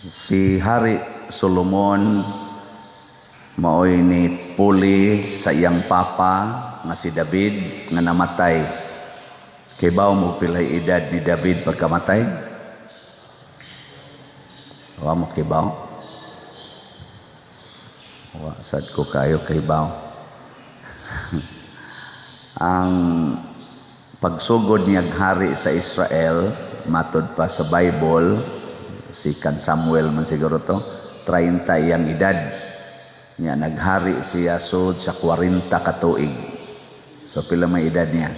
Si Hari Solomon maoy ni puli sa iyang papa nga si David nga namatay. Kibaw mo pilay edad ni David pagkamatay? Wa mo kibaw? Wa sad ko kayo kibaw. Ang pagsugod niyang hari sa Israel matod pa sa Bible, si kan Samuel man siguro to, 30 iyang edad niya naghari siya sud sa 40 ka tuig. So pila may edad niya?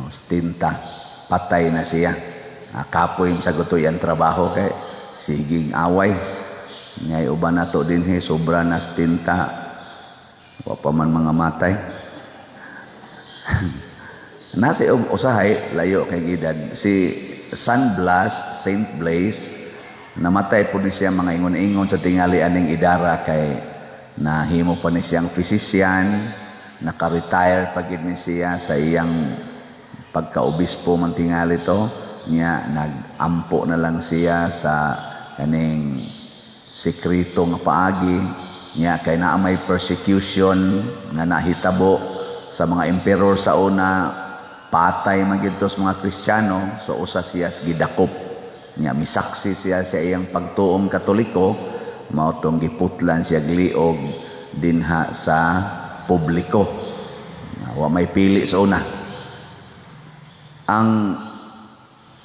70. Patay na siya. Kapoy sa gutoy ang trabaho kay siging away. Ngay uban nato dinhi sobra na 70. Wa pa man mga matay. Nasi usahay layo kay gidad si San Blas, Saint Blaise, namatay po ni siya mga ingon-ingon sa tingali aning idara kay nahimo pa ni siyang physician, naka-retire pagid ni siya sa iyang pagka-obispo man tingali to, niya nag-ampo na lang siya sa kaning sekreto nga paagi, niya kay naa may persecution nga nahitabo sa mga emperor sa una, patay magitos mga Kristiyano, so usa siya gidakop niya, misaksi siya sa iyang pagtuom Katoliko, mao tong giputlan siya gliog dinha sa publiko. Wa may pili sa una. Ang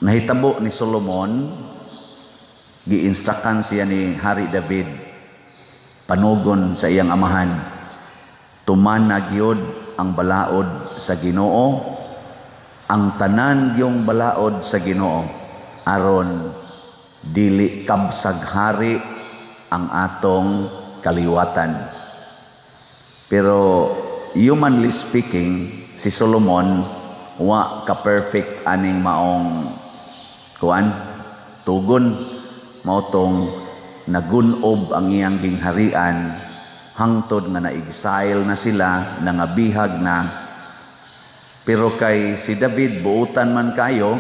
nahitabo ni Solomon, giinsakan siya ni Hari David panugon sa iyang amahan, tumanag yod ang balaod sa Ginoo, ang tanan yung balaod sa Ginoo, aron dili kabsag hari ang atong kaliwatan. Pero humanly speaking, si Solomon wa ka-perfect aning maong kuan tugon, mao tong nagunob ang iyang gingharian hangtod nga na-exile na sila, nangabihag na. Pero kay si David, buutan man kayo,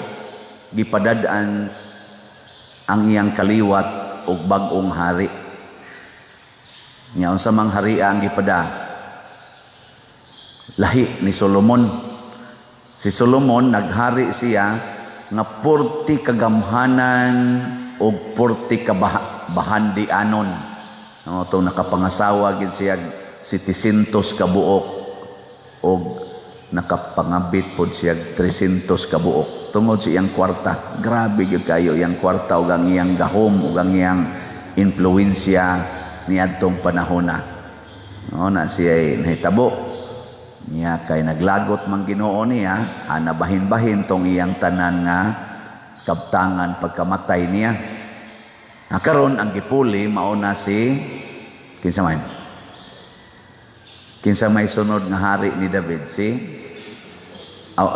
gipadadaan ang iyang kaliwat og bag-ong hari. Nya unsa mang hari ang gipada? Lahi ni Solomon. Si Solomon naghari siya nga 40 kagamhanan og 40 kabahandianon. Ano to, nakapangasawa gid siya 700 ka buok og nakapangabit pod siya 300 ka buok tungod sa iyang kwarta. Grabe gyud kayo iyang kwarta ug ang iyang gahom ug ang iyang influensya niadtong panahon na. No, na siya nahitabo niya kay naglagot man Ginoo niya, anabahin-bahin tong iyang tanan nga kabtangan pagkamatay niya. Karon ang gipuli mao na si kinsa man? Kinsa may sunod nga hari ni David?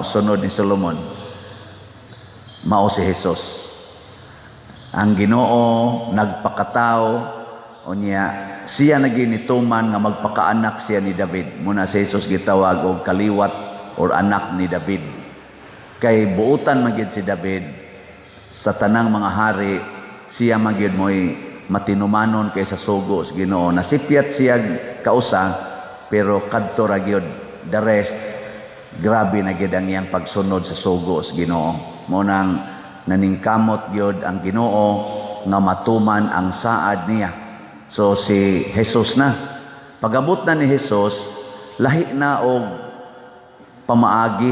Sunod ni Solomon, mao si Jesus. Ang Ginoo nagpakatao unya siya naginituman nga magpakaanak siya ni David. Muna si Jesus gitawag og kaliwat or anak ni David. Kay buutan magyud si David sa tanang mga hari, siya magyud moy matinumanon kaysa sugo sa Ginoo. Nasipyat siya kausa, pero kadto ra gyud the rest. Grabe na gyud ang iyang pagsunod sa sugo sa Ginoo. Mo nang naningkamot gyud ang Ginoo nga matuman ang saad niya. So si Jesus na, pagabot na ni Jesus, lahi na og pamaagi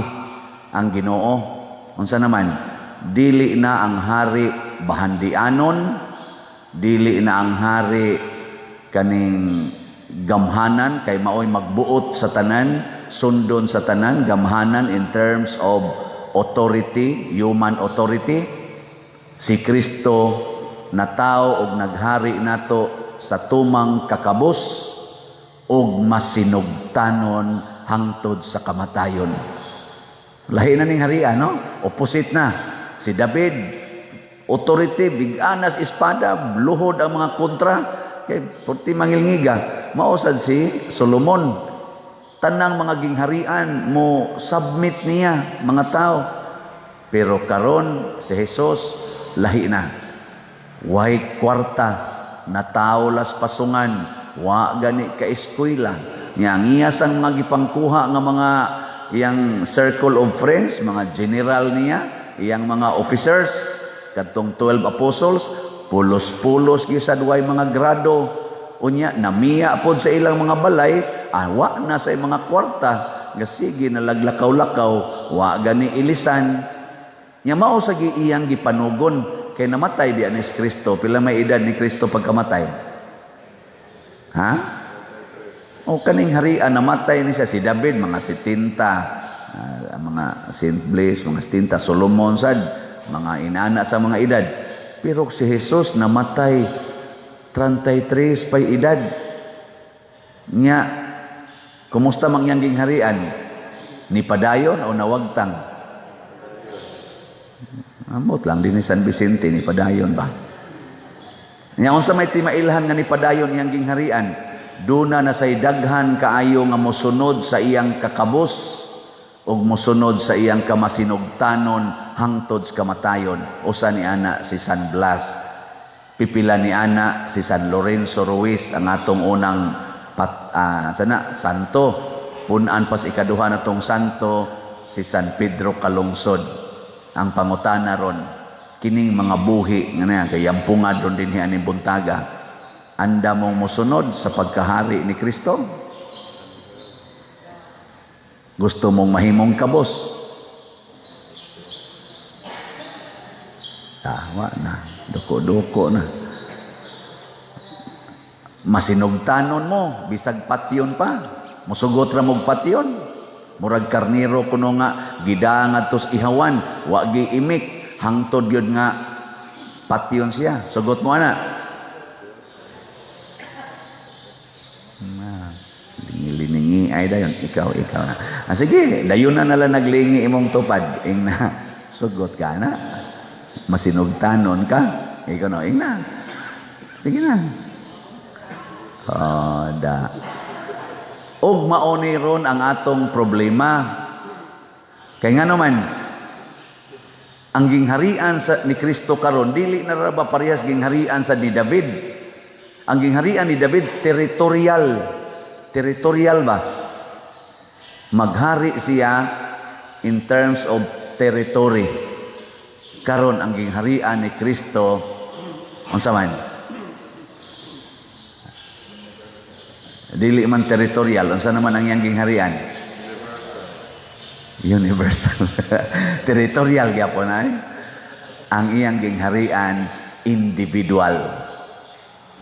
ang Ginoo. Unsa naman? Dili na ang hari bahandianon, dili na ang hari kaning gamhanan, kay maoy magbuot sa tanan, sundon sa tanan, gamhanan in terms of authority, human authority. Si Kristo na tao og naghari nato sa tumang kakabus og masinugtanon hangtod sa kamatayon. Lahi na ning harian, no? Opposite na. Si David, authority, biganas espada, luhod ang mga kontra, kay puti mangilngiga. Mausad si Solomon, tanang mga gingharian mo submit niya mga tao. Pero karon si Jesus lahi na. Way kwarta, nataw las pasungan, wa gani ka eskwela. Nya ngiyas ang mga gipangkuha nga mga iyang circle of friends, mga general niya, iyang mga officers, kadtong 12 apostles, pulos-pulos gisad way mga grado. Unya namiya pod sa ilang mga balay, wa na sa mga kwarta, nga sige nalaglakaw-lakaw, wa gani ilisan. Nya mao sa iyang gipanugon kay namatay di ni Kristo. Pila may edad ni Kristo pagkamatay? Ha? O kaning harian namatay ni siya si David mga 70, mga Saint Blaise mga 70, Solomon sad mga inana sa mga edad. Pero si Jesus namatay 33 pay edad. Nya kumusta mangyang harian? Ni padayon o nawagtang? Amot lang din ni San Vicente ni padayon ba? Nya unsa may timailhan nga ni padayon iyang gingharian? Duna na say daghan kaayo nga mosunod sa iyang kakabos ug mosunod sa iyang kamasinugtanon hangtod sa kamatayon. Usa ni ana si San Blas, pipila ni ana si San Lorenzo Ruiz, ang atong unang santo. Punan pas ikaduha natong santo si San Pedro Calungsod. Ang pangutana ron, kining mga buhi nga na kay yampungad ron din hiyan ni buntaga, anda mong musunod sa pagkahari ni Kristo? Gusto mong mahimong kabos? Tawa na, duko-duko na. Masinugtanon mo, bisag patyon pa, musugot ra mog patyon. Murag karniro kuno nga gidaangat tos ihawan, wa gi imik, hangtod gyud nga patyon siya. Sugot mo ana. Lingi-lingi ay dayon ikaw na. Sige, dayon na nala naglingi imong tupad, ing na sugot ka na. Masinugtanon ka, ikaw no, ing na. Sige na. Da. Og mauni ron ang atong problema. Kay nga naman, ang gingharian ni Kristo karon dili na ra ba parehas gingharian sa ni David? Ang gingharian ni David territorial. Territorial ba? Maghari siya in terms of territory. Karon ang gingharian ni Kristo unsa man? Dili man territorial, unsa naman ang iyang gingharian? Universal. Territorial gyapon ay. Ang iyang gingharian individual.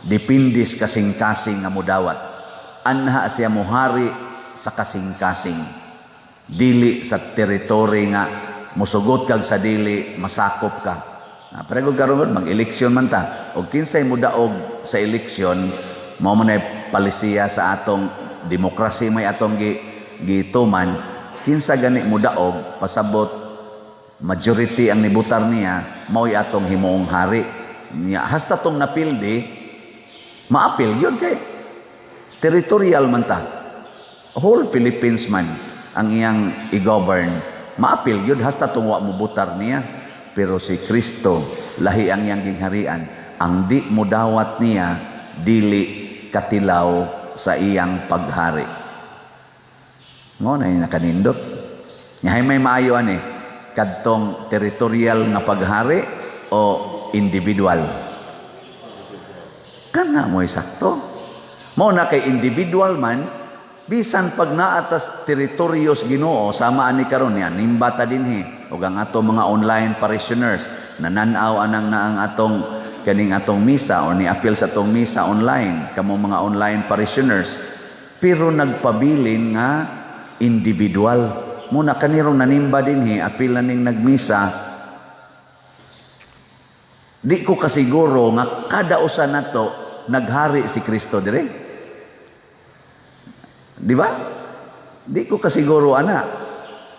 Depende sa kasing-kasing nga modawat. Anha siya mohari sa kasing-kasing. Dili sa territory nga musugot kag sa dili masakop ka. Pero karon mag-eleksyon man ta. Og kinsay mudaog sa eleksyon, mao man palisiya sa atong demokrasi may atong gituman, kinsa gani mudaog pasabot majority ang nibutar niya, mao'y atong himuong hari niya. Hasta tong napildi, maapil yun kay territorial man ta. Whole Philippines man ang iyang i-govern, maapil yun hasta tong wa mubutar niya. Pero si Kristo, lahi ang iyang gingharian, ang di mudawat niya, dili katilaw sa iyang paghari. Ngo na yung nakanindot. Ngahay may maayo ani, kadtong territorial nga paghari o individual. Kana mo sakto. Mo na kay individual man, bisan pag naatas teritoryos Ginoo, sama ani karon yan, nimbata dinhi, ug ang atong mga online parishioners, nananaw anang na ang atong kaning atong misa o ni appeal sa atong misa online, kamo mga online parishioners, pero nagpabilin nga individual. Muna kanirong nanimba dinhi, appeal na ning nagmisa, di ko kasiguro nga kada usa nato naghari si Kristo dire. Di ba? Di ko kasiguro ana.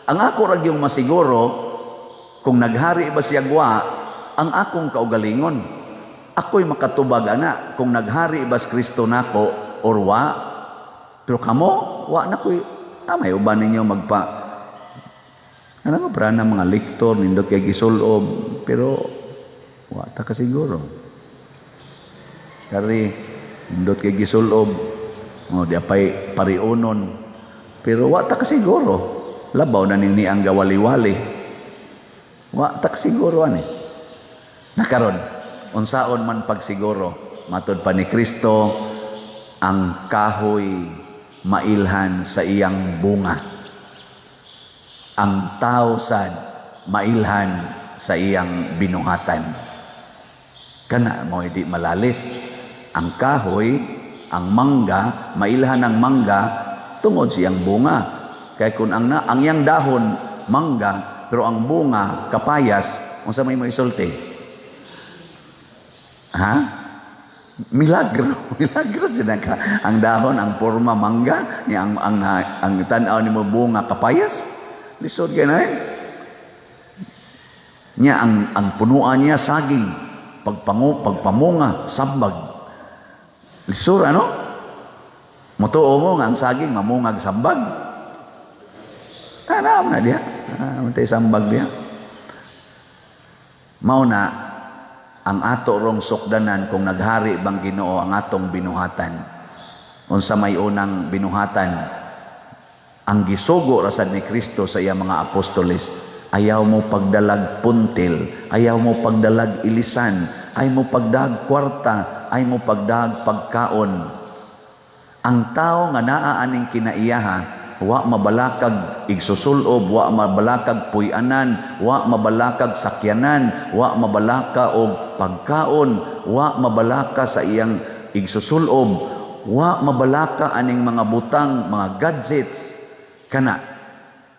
Ang ako ra gyung masiguro kung naghari ba siya gwa, ang akong kaugalingon. Ako'y makatubag ana kung naghari ba si Kristo nako or wa. Pero kamo, wa na ko'y may uban ninyo magpa ano ba na mga lektor nindot kay gisulob, pero wa ta kasiguro. kari indot kay gisulob di apay pariunon pero wa ta kasiguro labaw na nini ang gawali-wali wa ta kasiguro ani nakaron unsaon man pagsiguro matud pa ni Kristo ang kahoy mailhan sa iyang bunga ang tao sad mailhan sa iyang binuhatan kana mo di malalis ang kahoy ang mangga mailhan ng mangga tungod siyang bunga kay kun ang iyang dahon mangga pero ang bunga kapayas unsa may mo isulti ha milagro sila ka ang dahon ang forma mangga ni ang tan-aw nimo bunga kapayas lisod kay na niya ang punuan niya saging pagpamunga sambag lisod ano mutuo mo nga ang saging mamungag sambag tanam na diya matay sambag diya mao na ang ato rong sukdanan kung naghari bang Ginoo ang atong binuhatan unsa may unang binuhatan ang gisugo rasad ni Kristo sa iya mga apostoles ayaw mo pagdalag puntil ayaw mo pagdalag ilisan ayaw mo pagdag kwarta ayaw mo pagdag pagkaon ang tao nga naa aning kinaiyaha wa mabalakag igsusulob, wa mabalakag puy-anan, wa mabalakag sakyanan, wa mabalaka og pagkaon, wa mabalaka sa iyang igsusulob, wa mabalaka aning mga butang, mga gadgets kana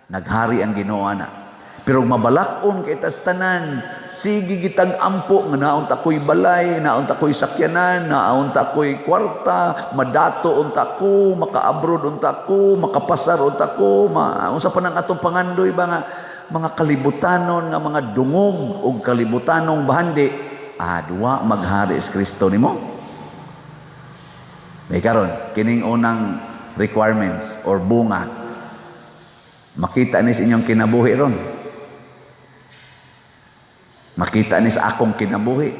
naghari ang Ginoo ana. Pero mabalakon kay tas tanan, sige gitag ampo nga naon ta koy balay, naon ta koy sakyanan, naon ta koy kwarta, madato unta ko, maka-abroad unta ko, makapasar unta ko, unsa pa nang atong pangandoy ba nga mga kalibutanon nga mga dungog ug kalibutanong bahandi, duwa maghari is Kristo nimo. May karon kining unang requirements or bunga. Makita ni sa inyong kinabuhi ron. Makita ni sa akong kinabuhi.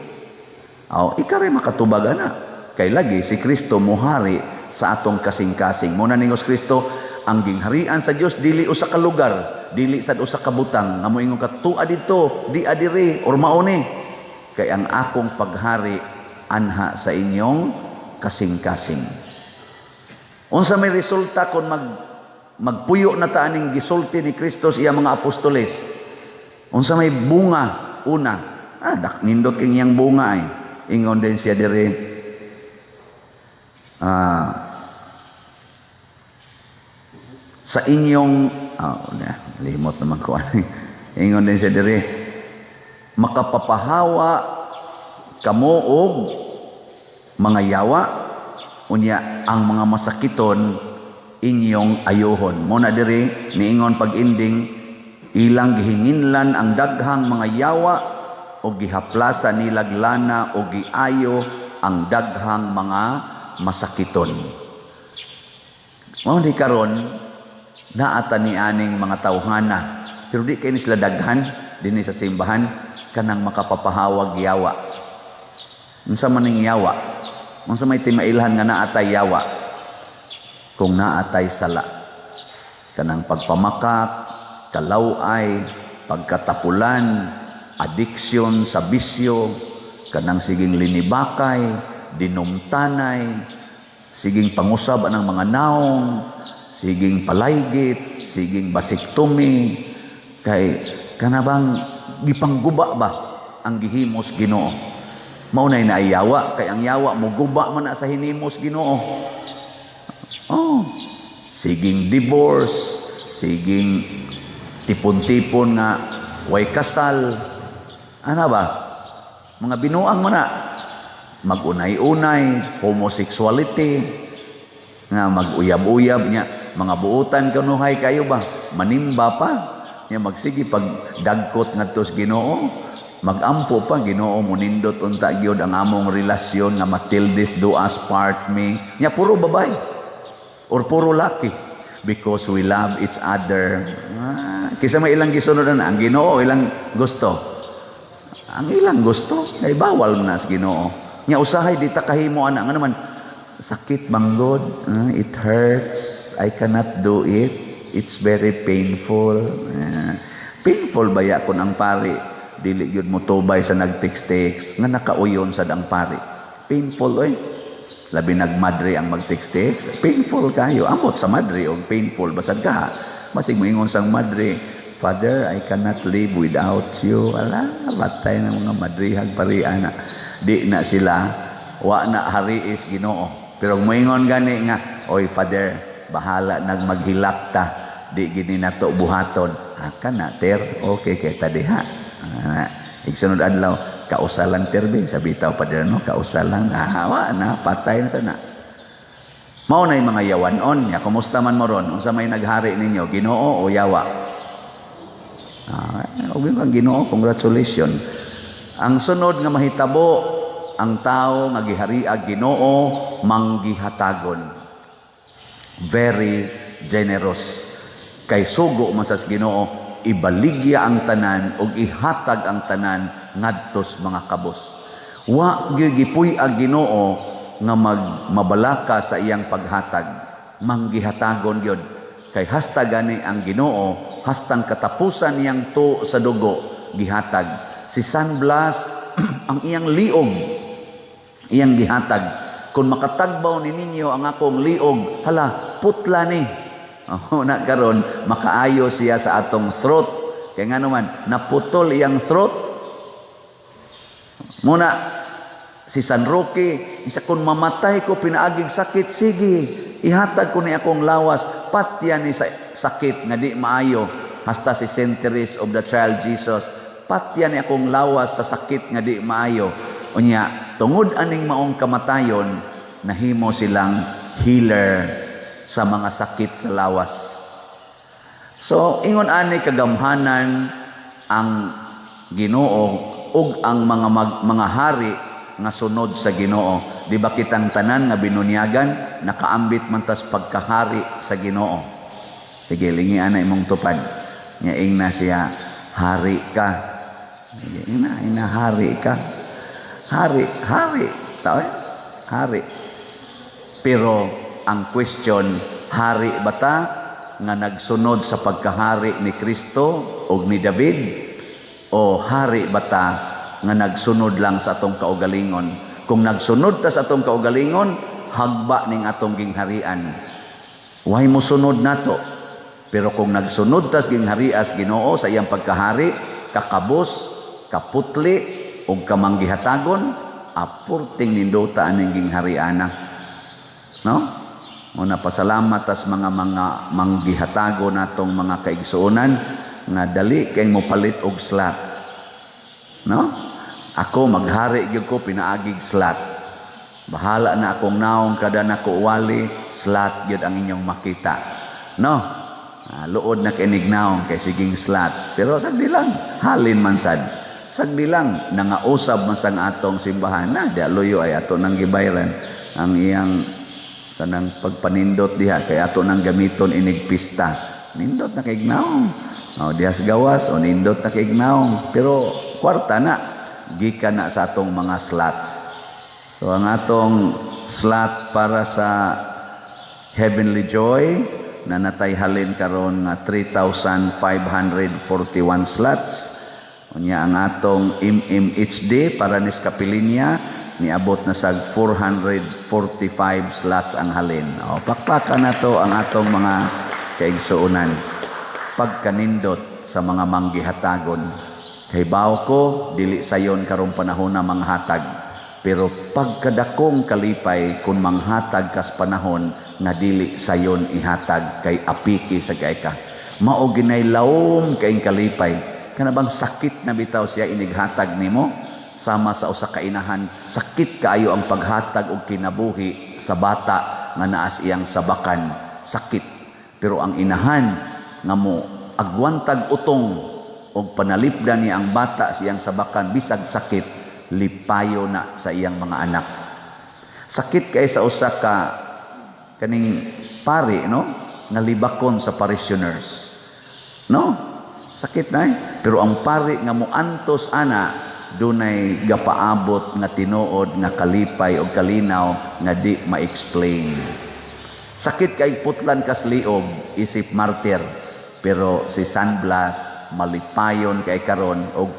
Ikare makatubag ana. Kay lagi si Kristo muhari sa atong kasing-kasing. Muna ningos Kristo, ang gingharian sa Dios dili usa ka lugar, dili sad usa ka butang. Nga moingon ka tuwa dito, di adiri or mauni. Kay ang akong paghari anha sa inyong kasing-kasing. Unsa may resulta kung magpuyo na ta aning gisulti ni Kristo sa iya mga apostoles? Unsa may bunga? Una, nindot king yang bunga ay. Ingon din siya dire, sa inyong, limot naman ko. Ingon din siya dire, makapapahawa kamo og mga yawa, unya ang mga masakiton inyong ayohon. Muna dire, niingon pag-ending, ilang gihinginlan ang daghang mga yawa o gihaplasa nilag lana o giayo ang daghang mga masakiton. Mao di karon naata ni aning mga tawhana pero di kay ni sila daghan dinhi sa simbahan kanang makapapahawag yawa. Unsa man ning yawa? Unsa may timailhan nga naatay yawa? Kung naatay sala kanang pagpamakak, kalaway, pagkatapulan, addiction sa bisyo, kanang siging linibakay, dinumtanay, siging pangusab ng mga naong, siging palaygit, siging basiktomi, kay kanabang gipangguba ba ang gihimos Ginoo? Maunay na yawa, kay ang yawa mo guba man na sa hinimos Ginoo. Siging divorce, siging tipon-tipon nga way kasal, ano ba? Mga binuang mo na, mag-unay-unay, homosexuality, nga mag-uyab-uyab niya, mga buutan kanuhay kayo ba? Manimba pa, niya magsige pag dagkot ngadto sa Ginoo, magampo pa Ginoo munindot unta gyud ang among relasyon nga matildis do us part me. Niya puro babay or puro laki. Because we love each other. Kisa may ilang gisunod na ang Ginoo, ilang gusto. Ang ilang gusto, ay bawal na sa Ginoo. Nya usahay di ta kahimo ana nga naman sakit manggod, it hurts, I cannot do it, it's very painful. Painful baya kun ang pari dili gyud mo tubay sa nag-text nga nakauyon sa dang pari. Painful oy. Labi nagmadre ang mag-text, painful kayo. Amot sa madre og painful basad ka. Masig moingon sang madre, Father, I cannot live without you. Ala, batay ng mga madrihag pariana. Di na sila, wa na hariis Ginoo. Pero moingon gani nga, oy Father, bahala nag maghilakta. Di gini nato buhaton. Haka na, ter, okay kay tadiha. Igsunod adlaw, kausalan terbe, sabi tao Father, no? Kausalan, wa na, patay na sana. Mao na yung mga yawanon niya. Kumusta man mo ron? Unsa may naghari ninyo, Ginoo o yawa? Ubi kang Ginoo, congratulations. Ang sunod nga mahitabo, ang tao nga gihariag Ginoo manggihatagon. Very generous. Kay sugo masas Ginoo, ibaligya ang tanan ug ihatag ang tanan ngadtos mga kabos. Wa gyud gipuy-ag Ginoo nga mabalaka sa iyang paghatag, manggihatagon gyud. Kay hasta gani ang Ginoo, hastang katapusan niyang to sa dugo gihatag. Si San Blas ang iyang liog iyang gihatag. Kung makatagbaw ni ninyo ang akong liog, hala putla ni. Na karon makaayo siya sa atong throat. Kaya nga naman naputol iyang throat. Muna si San Roque, isa kung mamatay ko pinaaging sakit, sige, ihatag ko ni akong lawas, patya ni sa sakit nga di maayo. Hasta si Saint Therese of the Child Jesus, patya ni akong lawas sa sakit nga di maayo. Unya, tungod aning maong kamatayon, nahimo silang healer sa mga sakit sa lawas. So, ingon ani kagamhanan ang Ginoo ug ang mga hari nga sunod sa Ginoo. Di ba kitang tanan nga binunyagan, nakaambit man tas pagkahari sa Ginoo. Sige, lingi ana imong tupad. Nyaing na siya, hari ka. Ina hari ka. Hari. Tao eh? Hari. Pero ang question, hari ba ta nga nagsunod sa pagkahari ni Kristo o ni David? O hari ba ta nga nagsunod lang sa atong kaugalingon? Kung nagsunod ta sa atong kaugalingon, hagba ning atong gingharian. Why mo sunod nato? Pero kung nagsunod ta sa gingharias Ginoo sa iyang pagkahari, kakabos, kaputli, o kamanggihatagon, apurting nindota aning ginghariana. No? Muna pasalamat tas mga manggihatago natong mga kaigsuonan nga dali kay mo palit og slot. No? Ako maghari gyud ko pinaagig slot. Bahala na akong naong kada nako wali, slot gyud ang inyong makita. No? Luod na kinig naong kay siging slot. Pero sagdi lang, halin man sad. Sagdi lang, nangausab man sang atong simbahan na, di luyo ay ato nang gibayran ang iyang kanang pagpanindot diha, kay ato nang gamiton inig pista. Nindot na kay ignaong. Dihas gawas, o nindot na kay ignaong. Pero kwarta na, gikan na sa atong mga slots. So ang atong slot para sa Heavenly Joy, na natayhalin karon nga 3,541 slots. Unya ang atong MMHD para ni Kapilinya niabot na sa 445 slots ang halin. Pakpakan na to ang atong mga kaigsuonan. Pagkanindot sa mga manggihatagon. Kaybaw ko, dili sayon karong panahon na manghatag. Pero pagkadakong kalipay kung manghatag kas panahon nga dili sayon ihatag kay apiki sa ka. Mao ginay lawom kay kalipay. Kana bang sakit na bitaw siya inighatag nimo? Sama sa usa ka inahan, sakit kaayo ang paghatag og kinabuhi sa bata nga naas iyang sabakan. Sakit. Pero ang inahan nga mo agwantag utong og panalipdan niya ang bata sa iyang sabakan bisag sakit, lipayo na sa iyang mga anak. Sakit kay sa usa ka kaning pari, no? Nalibakon sa parishioners. No? Sakit na eh. Pero ang pari nga mo antos ana, dunay gapaabot nga tinuod nga kalipay o kalinaw nga di ma-explain. Sakit kay putlan kas liog isip martir, pero si San Blas malipayon kay karon og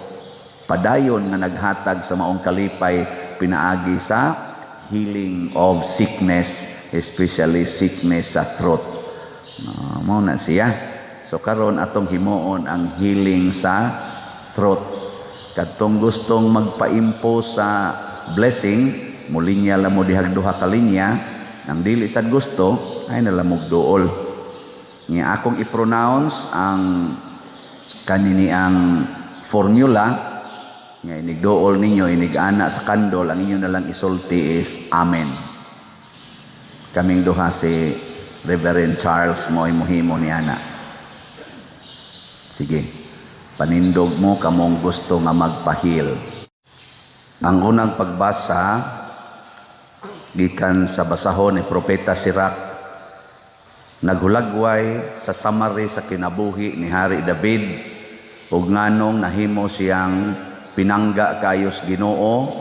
padayon nga naghatag sa maong kalipay pinaagi sa healing of sickness, especially sickness sa throat. Mao na siya. So karon atong himuon ang healing sa throat. Katong gustong magpa-impose sa blessing, mulinya lang mo dihag duha ka linya, ang dili sad gusto ay nalamog duol. Nga akong i-pronounce ang kanini ang formula nga inigduol ninyo, inigana sa kandol, ang inyo nalang isulti is Amen. Kaming duha si Reverend Charles mo'y muhimo ni ana. Sige, panindog mo kamong gusto nga magpahil. Ang unang pagbasa gikan sa basahon ni Propeta Sirach, naghulagway sa samari sa kinabuhi ni Hari David ug nganong nahimo siyang pinangga kaayos Ginoo,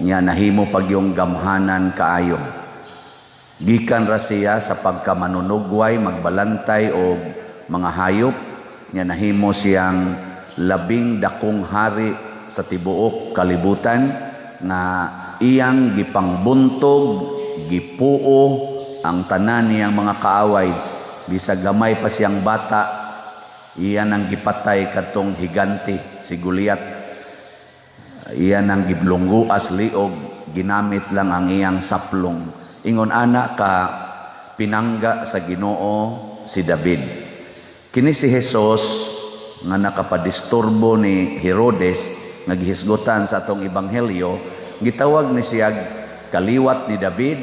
nya nahimo pagyong gamhanan kaayo. Gikan ra siya sa pagkamanunugway magbalantay og mga hayop, nya nahimo siyang labing dakong hari sa tibuok kalibutan na iyang gipangbuntog, gipuo ang tanan niyang mga kaaway. Bisag gamay pa siyang bata, iyan ang gipatay katong higante si Goliath. Iyan ang giblungguas liog, ginamit lang ang iyang saplong. Ingon ana ka pinangga sa Ginoo si David. Kini si Jesus nga nakapadisturbo ni Herodes nga gihisgutan sa atong ebanghelyo, gitawag ni siya kaliwat ni David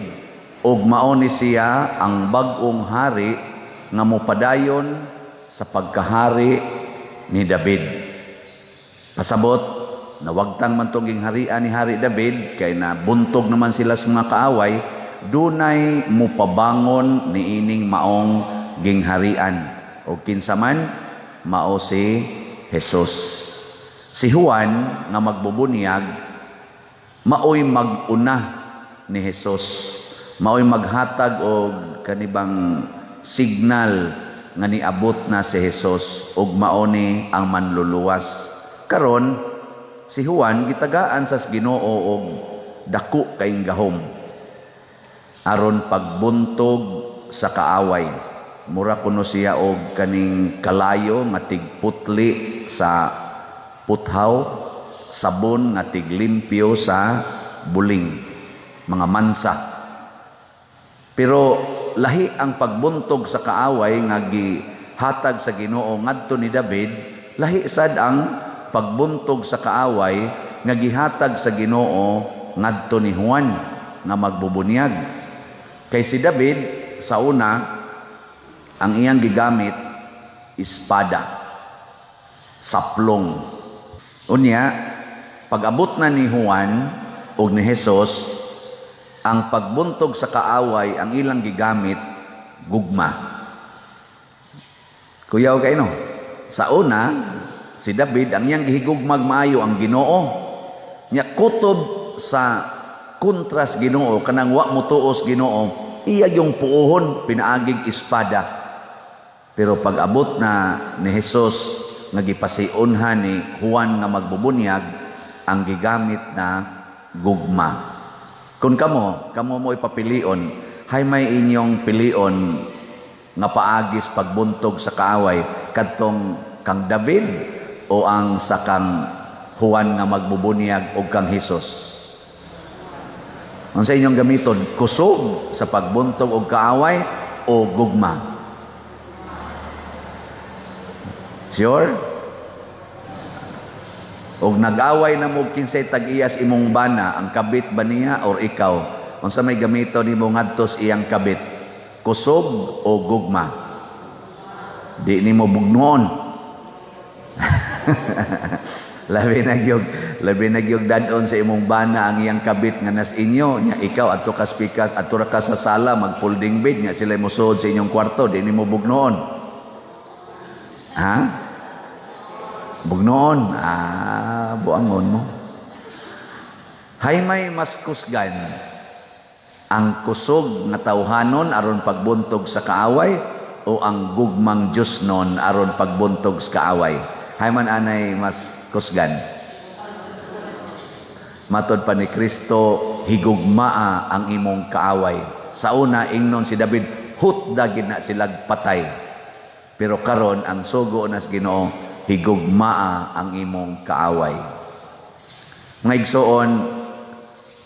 ug mao ni siya ang bag-ong hari nga mopadayon sa pagkahari ni David. Pasabot nawagtang man tong harian ni Hari David kay nabuntog naman sila sa mga kaaway, dunay mupabangon ni ining maong gingharian o kinsaman mao si Jesus. Si Juan nga magbubunyag maoy mag-una ni Jesus, maoy maghatag og kanibang signal nga niabot na si Jesus ug mao ni ang manluluwas. Karon si Juan gitagaan sa Ginoo og dako kayong gahom aron pagbuntog sa kaaway. Mura kuno siya og kaning kalayo nga tigputli sa puthaw, sabon nga tiglimpyo sa buling, mga mansa. Pero lahi ang pagbuntog sa kaaway nga gihatag sa Ginoo ngadto ni David, lahi sad ang pagbuntog sa kaaway nga gihatag sa Ginoo ngadto ni Juan nga magbubunyag. Kay si David sa una ang iyang gigamit espada, saplong. Unya pag-abot na ni Juan ug ni Jesus, ang pagbuntog sa kaaway ang ilang gigamit gugma. Kuyaw kay no. Sa una si David ang iyang gihigugmag maayo ang Ginoo. Nya kutob sa kontras Ginoo kanang wa mo tuos Ginoo, iya yung puuhon pinaagig espada. Pero pag abot na ni Jesus nga gipasiunhan ni Juan nga magbubunyag, ang gigamit na gugma. Kung kamo mo ipapilion, hay may inyong pilion nga paagis pagbuntog sa kaaway kadtong kang David o ang sa kang Juan nga magbubunyag o kang Jesus? Ang sa inyong gamiton, kusog sa pagbuntog o kaaway o gugma? Sure? Og nag-away na mo kinsay tag-iyas imong bana, ang kabit ba niya or ikaw? Unsa may gamiton nimo ngadtos iyang kabit? Kusog o gugma? Di nimo bugnoon. labi nagyog dadon sa imong bana ang iyang kabit nga nas inyo, nya ikaw adto ka spikas, adto ra ka sa sala mag-folding bed nya sila mosuod sa inyong kwarto, di nimo bugnoon. Ha? Bugnoon, buangon mo. Hay may mas kusgan ang kusog nga tawhanon aron pagbuntog sa kaaway o ang gugmang Diyos nun aron pagbuntog sa kaaway. Hay man anay mas kusgan. Matod pa ni Kristo, higugmaa ang imong kaaway. Sa una, ingnon si David, hutdagin na silag patay. Pero karon ang sugo na sa Ginoo, higugmaa ang imong kaaway. Mga igsoon,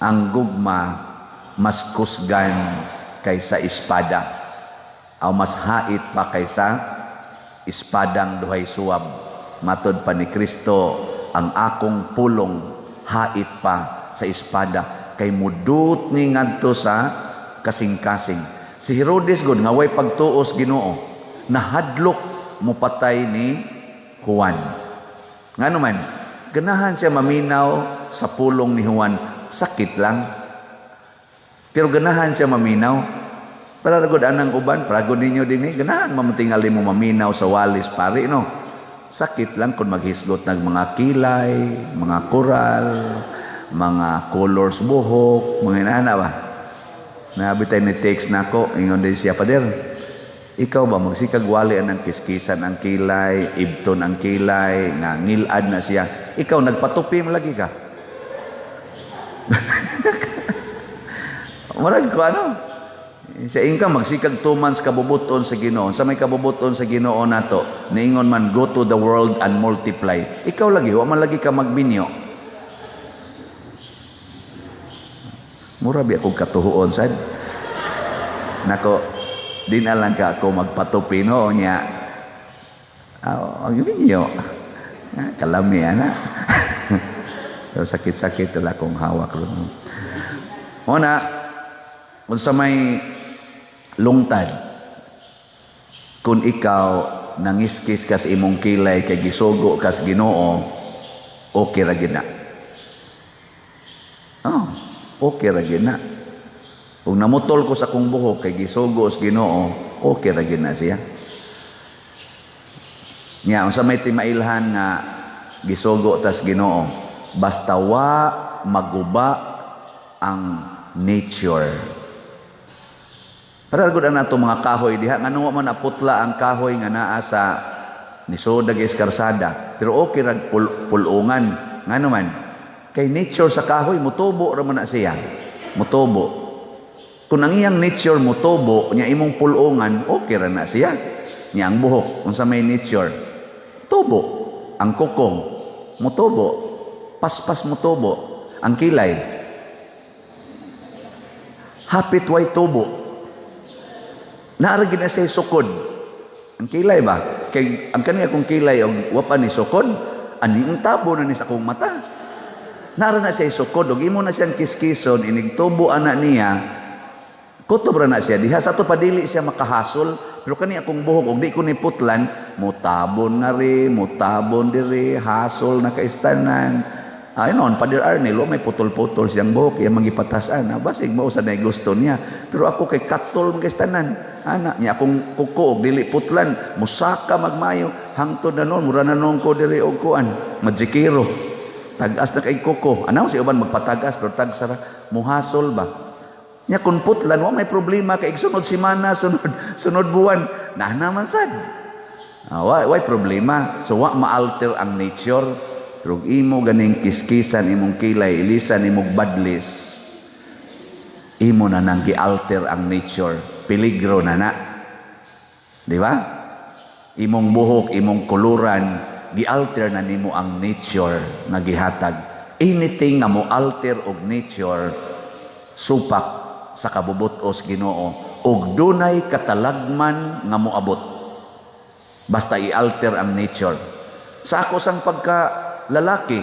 ang gugma mas kusgan kaysa espada. O mas hait pa kaysa espadang duhay suwab. Matod pa ni Kristo, ang akong pulong hait pa sa espada kay mudut ni ngadto sa kasing-kasing. Si Herodes gud nga way pagtuos Ginoo, nahadlok mo patay ni Juan. Ngano man, ganahan siya maminaw sa pulong ni Juan, sakit lang. Pero ganahan siya maminaw. Para gud anang uban, para gud ninyo dinhi, ganahan mamutingali mo maminaw sa walis pare no. Sakit lang kung maghisgot ng mga kilay, mga koral, mga colors buhok, mga inana ba? Nabitay ni text na ako, ingon din siya, Pader, ikaw ba magsikag wali ang kiskisan ang kilay, ibton ang kilay, nga ngilad na siya. Ikaw, nagpatupi mo lagi ka. Marag ko ano? Sa ingka magsikag 2 months kabubuton sa Ginoo. Sa may kabubuton sa Ginoo nato, niingon man go to the world and multiply. Ikaw lagi, wa man lagi ka magbinyo. Mura bi ako katuhuon sad. Nako, din alang ka ako magpatupi no nya. Ang binyo. Kalami ana. Pero sakit-sakit wala kong hawak ron. Una, kung sa may lungtad, kung ikaw nangiskis kas imong kilay kay gisugo kas Ginoo, okay ra gina. Okay ra gina. Kung namutol ko sa kong buhok kay gisugo sa Ginoo, okay ra gina siya. Nya unsa may timailhan nga gisugo tas Ginoo, basta wa maguba ang nature. Para gud na to mga kahoy diha ngano man naputla ang kahoy nga naa sa nisodag eskarsada, pero okay ra pulungan ngano man kay nature sa kahoy mutubo ra man na siya, mutubo. Kung ang iyang nature mutubo nya imong pulungan, okay ra na siya. Nya ang buhok unsa may nature tubo, ang kukong mutubo, paspas mutubo, ang kilay hapit way tubo. Naaragin na siya sukod. Ang kilay ba? Kay, ang kanya kong kilay, ang wapa ni sukod, aning tabo na ni sa kong mata. Naara na siya sukod, og imo na siyang kiskison, inigtubo ana niya, kutob ra na siya. Diha sa to padili siya makahasol, pero kani akong buhok, og di ko ni putlan, mutabon na rin, mutabon diri, hasol na kaistanan. Ay noon, Pader Arnel, may putol-putol siyang buhok, yung magipatasan. Basig mo sa na gusto niya. Pero ako kay katol magistanan. Anak niya akong kuko, dili putlan, musaka magmayo, hangtod na noon, mura na noon ko dili og kuan, majikiro. Tagas na kay kuko. Anaw si uban magpatagas, pero tagsara, muhasol ba? Niya kung putlan, wa may problema, kay sunod simana, sunod buwan, na naman sad. Why problema? So wa ma-alter ang nature. Pero imo ganing kiskisan imong kilay, ilisan imong badlis, imo na nang gi-alter ang nature. Peligro na na. Di ba? Imong buhok, imong kuluran, gi-alter na nimo ang nature nga gihatag. Anything nga mo alter og nature, supak sa kabubutos Ginoo, og dunay katalagman nga moabot. Basta i-alter ang nature. Sa ako sang lalaki,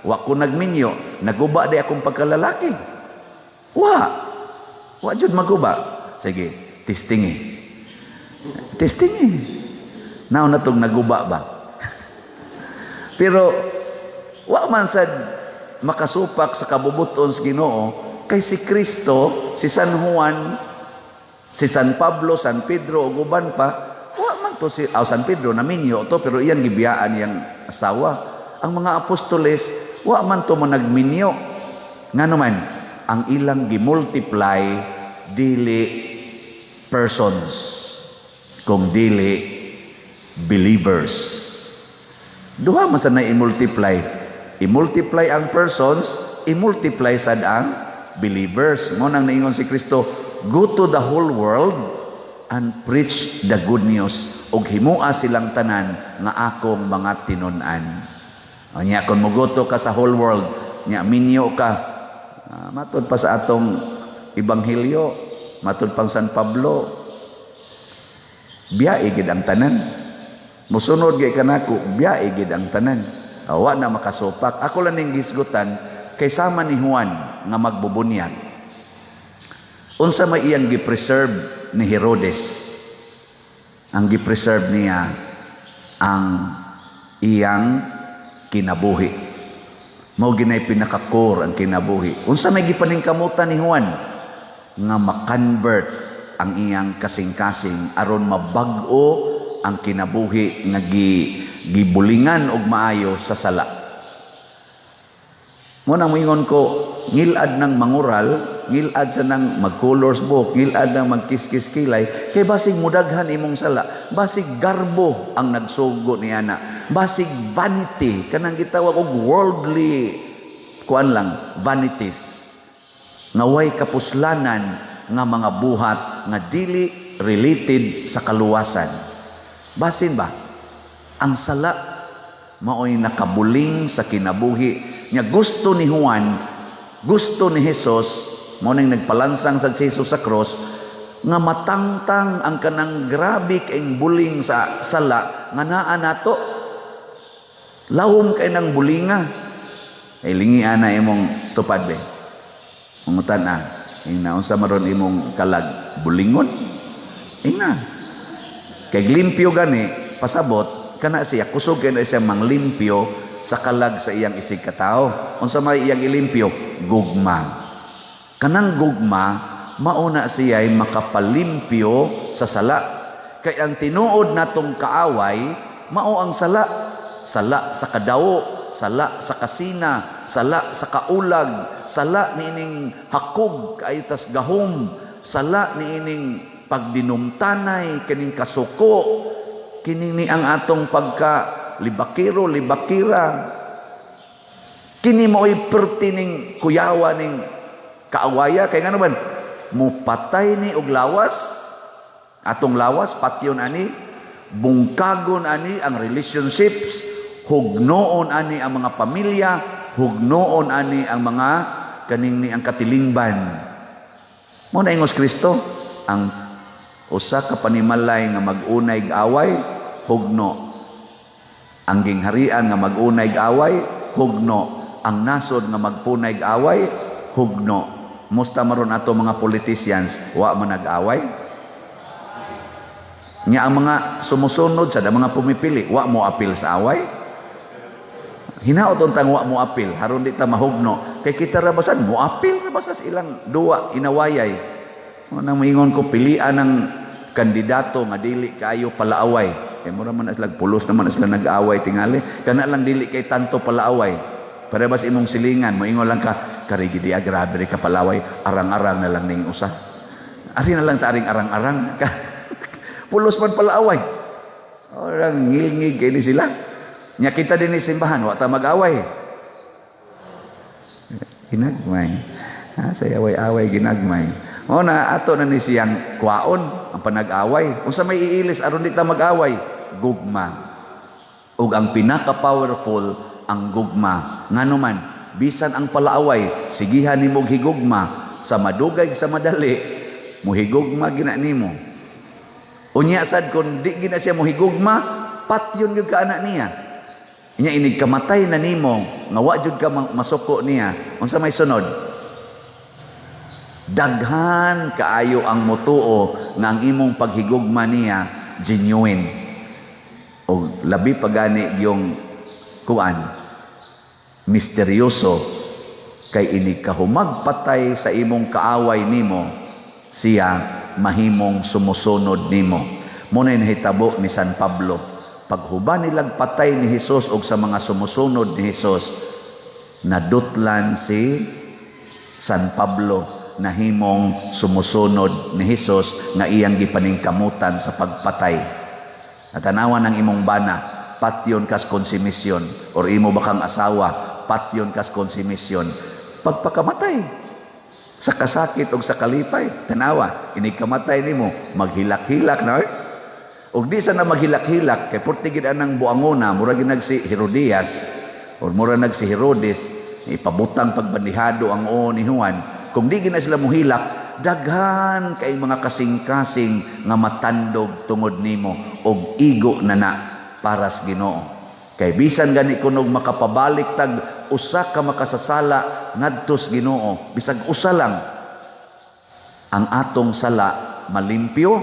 wa ko nagminyo, naguba di akong pagkalalaki. Wa jud maguba. Sige, testingi. Now natong naguba ba? Pero wa man sad makasupak sa kabubuton sa Ginoo kay si Kristo, si San Juan, si San Pablo, San Pedro ug uban pa, wa man to si San Pedro naminyo to pero iyang gibiyaan iyang asawa. Ang mga apostoles, wa man to mo nagminyo. Nga naman, ang ilang gimultiply dili persons, kung dili believers. Duha man sa na i-multiply. I-multiply ang persons, i-multiply sad ang believers. Mo nang naingon si Kristo, go to the whole world and preach the good news, ug himua silang tanan nga akong mga tinun-an. Nya kon mogoto ka sa whole world, nya minyo ka, matud pa sa atong ebanghelyo, matud pang San Pablo, biyae gid ang tanan. Musunod gay kanako, biyae gid ang tanan. Wa na makasupak. Ako lang ning gisgutan kay sama ni Juan nga magbubunyag. Unsa may iyang gipreserve ni Herodes? Ang gipreserve niya ang iyang kinabuhi. Mao ginay pinaka-core ang kinabuhi. Unsa may gipaningkamutan ni Juan? Nga ma-convert ang iyang kasing-kasing aron mabag-o ang kinabuhi nga gibulingan og maayo sa sala. Mo nang moingon ko, ngilad ng mangural, ngilad sa nang mag-colors book, ngilad ng magkiskis kilay, kay basig mudaghan imong sala, basig garbo ang nagsugo niya na, basig vanity, kanang gitawag og worldly, kuan lang, vanities, nga way kapuslanan nga mga buhat nga dili related sa kaluwasan. Basin ba? Ang sala mao'y nakabuling sa kinabuhi niya. Gusto ni Juan, gusto ni Jesus, mo nang nagpalansang sa Jesus sa cross, nga matangtang ang kanang grabe kaing buling sa sala nga naa nato. Lawom kay nang bulinga. Ay lingian na imong tupad be. Mungutan na. Unsa maron imong kalag bulingon? Ina. Kay limpyo gani, pasabot, kana siya, kusog na siya manglimpyo sa kalag sa iyang isig katao. Unsa may iyang ilimpyo? Gugma. Kanang gugma, mauna siya ay makapalimpyo sa sala. Kay ang tinuod natong kaaway, mao ang sala. Sala sa kadawo, sala sa kasina, sala sa kaulag, sala niining hakog kaitas gahom, sala niining pagdinumtanay, kining kasuko, kining ni ang atong pagka libakiro, libakira. Kini mo'y pertining kuyawa ning kaawaya. Kaya nga naman, mupatay ni og lawas, atong lawas, patyon ani, bungkagon ani ang relationships, hugnoon ani ang mga pamilya, hugnoon ani ang mga kaning ni ang katilingban. Mo na ingos Kristo, ang usa ka panimalay nga mag-unay away, hugno. Ang gingharian nga mag-unay away, hugno. Ang nasod nga magpunay away, hugno. Musta maron ato mga politicians, wa man nag-away? Nya ang mga sumusunod sa mga pumipili, wa mo apil sa away? Hinaot untang wa mo apil, haron di ta mahugno. Kay kita ra basan mo apil ra basas ilang duwa inawayay. Nang maingon ko, pilian ng kandidato nga dili kayo palaaway. Kaya mura man sila, pulos naman sila nag-aaway tingali. Kana lang dili kay tanto palaaway. Para bas imong silingan, moingon lang ka, karigi di grabe ka palaway, arang-arang na lang ning usa. Ari na lang taring arang-arang. Pulos man palaaway. Orang ngilngig kay ni sila. Nya kita din ni simbahan, wa ta mag-away. Ginagmay. Sa away-away ginagmay. O na ato na ni siyang kwaon ang panag-away. Kung sa may iilis aron di ta mag-away, gugma. Ug ang pinaka-powerful ang gugma. Nganuman, bisan ang palaaway, sigihan nimo higugma sa madugay sa madali, muhigugma gina nimo. Unya sad kun di gina siya muhigugma, patyon gyud ka anak niya. Inya inig kamatay na nimo, nga wa jud ka masuko niya. Unsa may sunod? Daghan kaayo ang mutuo nga ang imong paghigugma niya genuine. O labi pagani yung kuan misteryoso kay ini kahumagpatay sa imong kaaway nimo, siya mahimong sumusunod nimo. Muna nahitabo ni San Pablo, paghuban nilang patay ni Hesus og sa mga sumusunod ni Hesus, nadutlan si San Pablo nahimong sumusunod ni Hesus nga iyang gipaningkamutan sa pagpatay. At tanawan ng imong bana, patyon kas konsumisyon, or imo bakang asawa, patyon kas konsumisyon, pagpakamatay sa kasakit o sa kalipay. Tanawa, inikamatay nimo, maghilak-hilak na o di sa na maghilak-hilak, kay portigid anang buangona, mura ginag si Herodias, o mura nag si Herodes, ipabutang pagbandihado ang oo ni Juan. Kung di gina sila muhilak, daghan kay mga kasing-kasing nga matandog tungod nimo og igo na para sa Ginoo. Kay bisan gani kunog makapabalik tag usa ka makasasala ngadto sa Ginoo, bisag usa lang ang atong sala malimpyo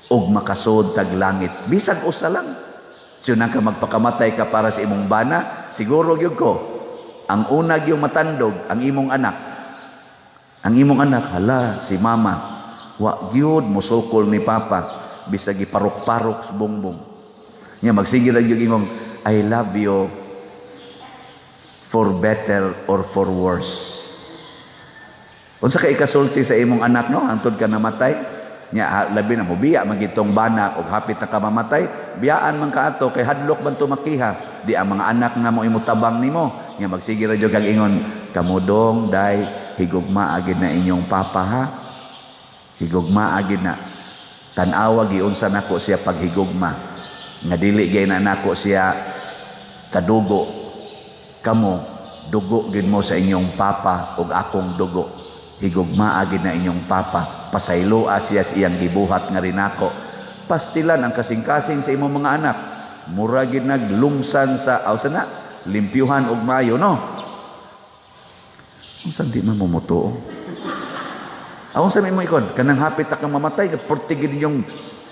og makasud tag langit. Bisag usa lang. So nang ka magpakamatay ka para sa imong bana, siguro gyud ko ang una gyud matandog ang imong anak. Ang imong anak, hala si mama, wa gyud musukol ni papa, bisag iparok-parok sa bongbong. Nya magsige ra gyud imong I love you for better or for worse. Unsa kay ikasulti sa imong anak no hangtod ka namatay? Nya labi na mo biya magitong bana og hapit na ka mamatay, biyaan man ka ato kay hadlok man tumakiha di ang mga anak nga mo imutabang nimo. Nya magsige ra jud kag ingon, kamudong day higugma agid na inyong papa ha. Higugma agid na. Tan-awa giunsa nako siya paghigugma. Nga dili gay na nako siya kadugo. Kamo dugo gid mo sa inyong papa ug akong dugo. Higugma agid na inyong papa, pasayloa siya siyang gibuhat nga rinako. Pastilan ang kasing-kasing sa imong mga anak, mura gid naglumsan sa na limpyuhan og mayo no. Unsa di man mumutuo? Unsa may mo ikon kanang hapit ta kang mamatay, portigid yung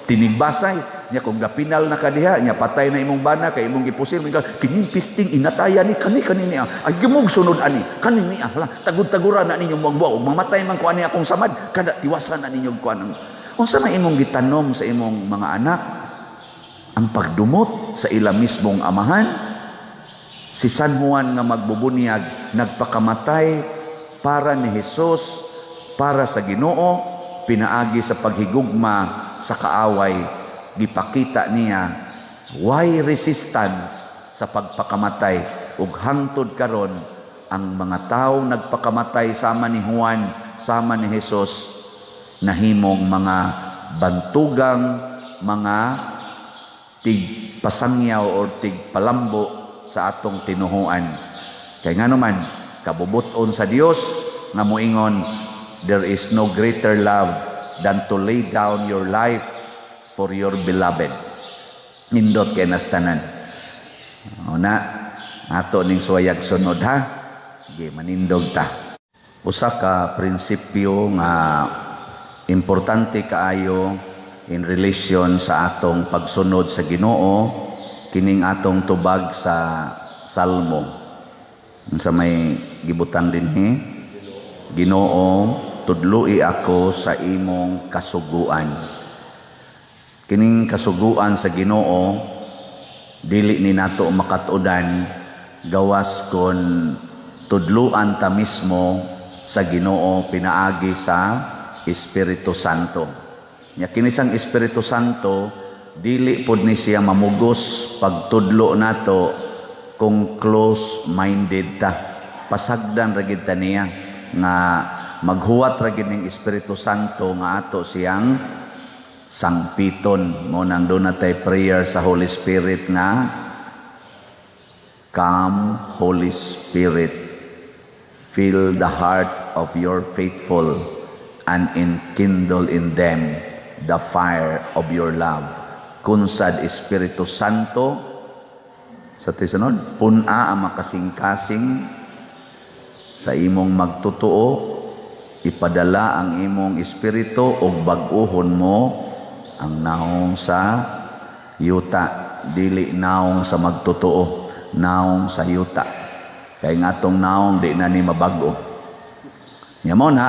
tinigbasay nya kung gapinal na kadiha nya patay na imong bana kay imong gipusil mga kining pisting inataya ni kani niya ay gimog sunod ani kani niya hala tagud-tagura na ninyo magbuo mamatay man ko ani akong samad kada tiwasan na ninyo kuan. Unsa may imong gitanom sa imong mga anak? Ang pagdumot sa ila mismong amahan. Si San Juan nga magbubunyag nagpakamatay para ni Hesus, para sa Ginoo, pinaagi sa paghigugma sa kaaway. Gipakita niya why resistance sa pagpakamatay ug hangtod karon ang mga tawo nagpakamatay sama ni Juan, sama ni Hesus, nahimong mga bantugang, mga tigpasangyaw o tigpalambo sa atong tinuhuan. Kay nga naman kabubuton sa Dios nga moingon, there is no greater love than to lay down your life for your beloved. Nindot kay nastanan. Una, ato ning suwayag sunod ha. Sige, manindog ta. Usa ka prinsipyo nga importante kaayo in relation sa atong pagsunod sa Ginoo, kining atong tubag sa Salmo. Sa may gibutang dinhi, Ginoo, tudloi ako sa imong kasuguan. Kining kasuguan sa Ginoo dili ni nato makatudan gawas kon tudluan ta mismo sa Ginoo pinaagi sa Espiritu Santo. Nya kini sang Espiritu Santo dili pod ni siya mamugos pagtudlo nato kung close-minded ta. Pasagdan ra gid ta niya nga maghuwat ra gid ning Espiritu Santo nga ato siyang sangpiton. Mo nang doon natay prayer sa Holy Spirit nga, come Holy Spirit, fill the heart of your faithful and enkindle in them the fire of your love. Kunsad Espiritu Santo sa tisunod, puna ang makasing-kasing sa imong magtutuo, ipadala ang imong espiritu og bag-ohon mo ang naong sa yuta, dili naong sa magtutuo, naong sa yuta. Kay nga tong naong di na ni mabago. Nya mo na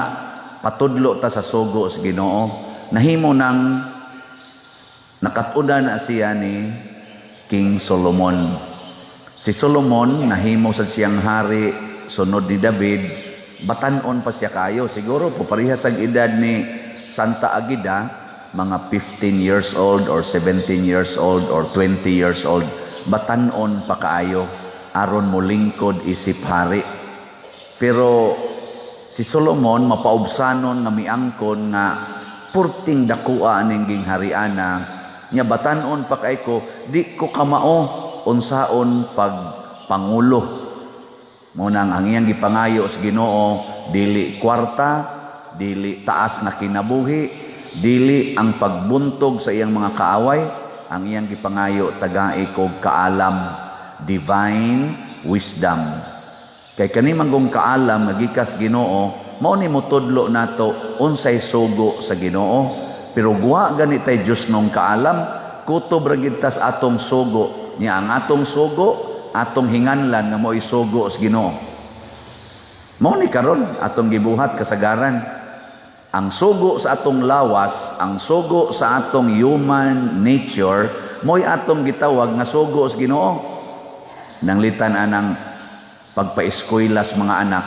patudlo ta sa sugo sa Ginoo, nahimo nang nakatuda na siya ni King Solomon. Si Solomon nahimo sa siyang hari sunod ni David batanon pa siya kayo. Siguro po parehas ang edad ni Santa Agida, mga 15 years old or 17 years old or 20 years old. Batanon pa kaayo aron mo lingkod isip hari. Pero si Solomon mapaubsanon nga miangkon nga purting dakua ning ginghariana nya batanon pa kay ko di ko kamao unsaon pag pangulo. Munang ang iyang gipangayo sa Ginoo dili kwarta, dili taas na kinabuhi, dili ang pagbuntog sa iyang mga kaaway. Ang iyang gipangayo tagai kog kaalam, divine wisdom. Kay kani manggong kaalam nagikas Ginoo, mao ni motudlo nato unsay sugo sa Ginoo. Pero guwa gani tay Dios nung kaalam, kutob ra gid tas atong sugo. Nya ang atong sugo, atong hinganlan nga mo'y sugo sa Ginoo. Mao ni karon atong gibuhat kasagaran. Ang sugo sa atong lawas, ang sugo sa atong human nature, mo'y atong gitawag nga sugo sa Ginoo. Nanglitan anang pagpa-eskwela sa mga anak.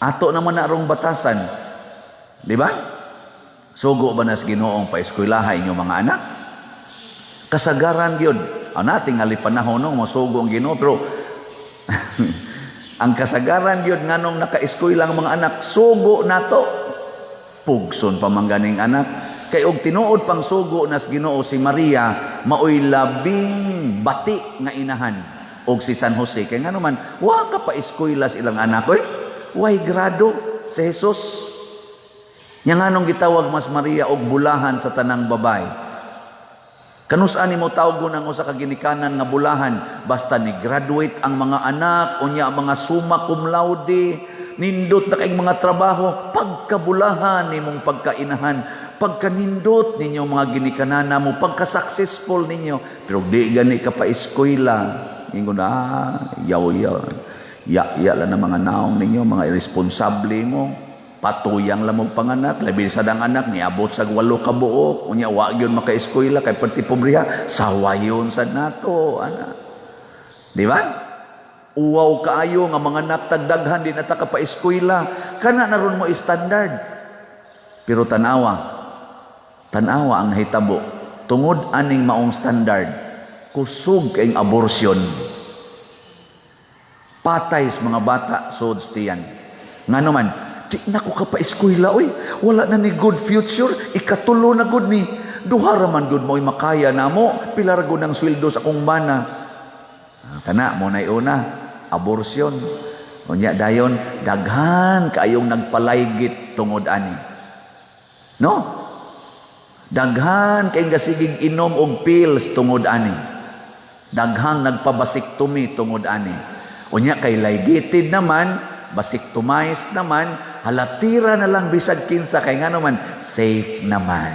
Ato naman na rong batasan. Di ba? Sugo ba na sa Ginoong pa-eskwelaha inyong mga anak? Kasagaran yun. Nating ali panahon no, masugo ang Ginoo. Pero ang kasagaran yun nga nung naka-eskwela ang mga anak, sugo nato. Pugson pamangganing anak. Kay og tinuod pang sugo na sa Ginoo si Maria, maoy labing bati nga inahan. Og si San Jose. Kaya nga naman, wa ka pa eskwela sa ilang anak. Way grado si Jesus. Yang anong gitawag mas Maria og bulahan sa tanang babay. Kanus-an mo tawgon ang usa ka ginikanan nga bulahan basta ni graduate ang mga anak unya ang mga summa cum laude nindot na kayong mga trabaho pagkabulahan nimong pagkainahan pagkanindot ninyo mga ginikanan mo pagka-successful ninyo pero di gani ka pa eskwela ingon ya lang na mga naong ninyo mga irresponsable mo patuyang lamog panganak, labi sa dang anak, niabot sa 8 ka buok, unya wa gyud maka-eskwela kay perti pobriha, sawayon sad nato, ana. Di ba? Uwaw kaayo nga mga anak tagdaghan di nata ka pa eskwela, kana naron mo standard. Pero tanawa ang hitabo, tungod aning maong standard, kusog kayong abortion. Patay sa mga bata sod tiyan. Ngano man di na ko ka pa eskwela, wala na ni good future, ikatulo na good ni, duha raman good mo'y makaya na mo, pilar good ng sweldo sa kong mana. Kana, mo na una, abortion. Unya dayon, daghan kayong nagpalaygit tungod ani. No? Daghan kayong gasigig inom og pills tungod ani. Daghang nagpabasiktomi tungod ani. Unya kay laygited naman, basiktomize naman, halatira na lang bisag kinsa kay nga naman safe naman.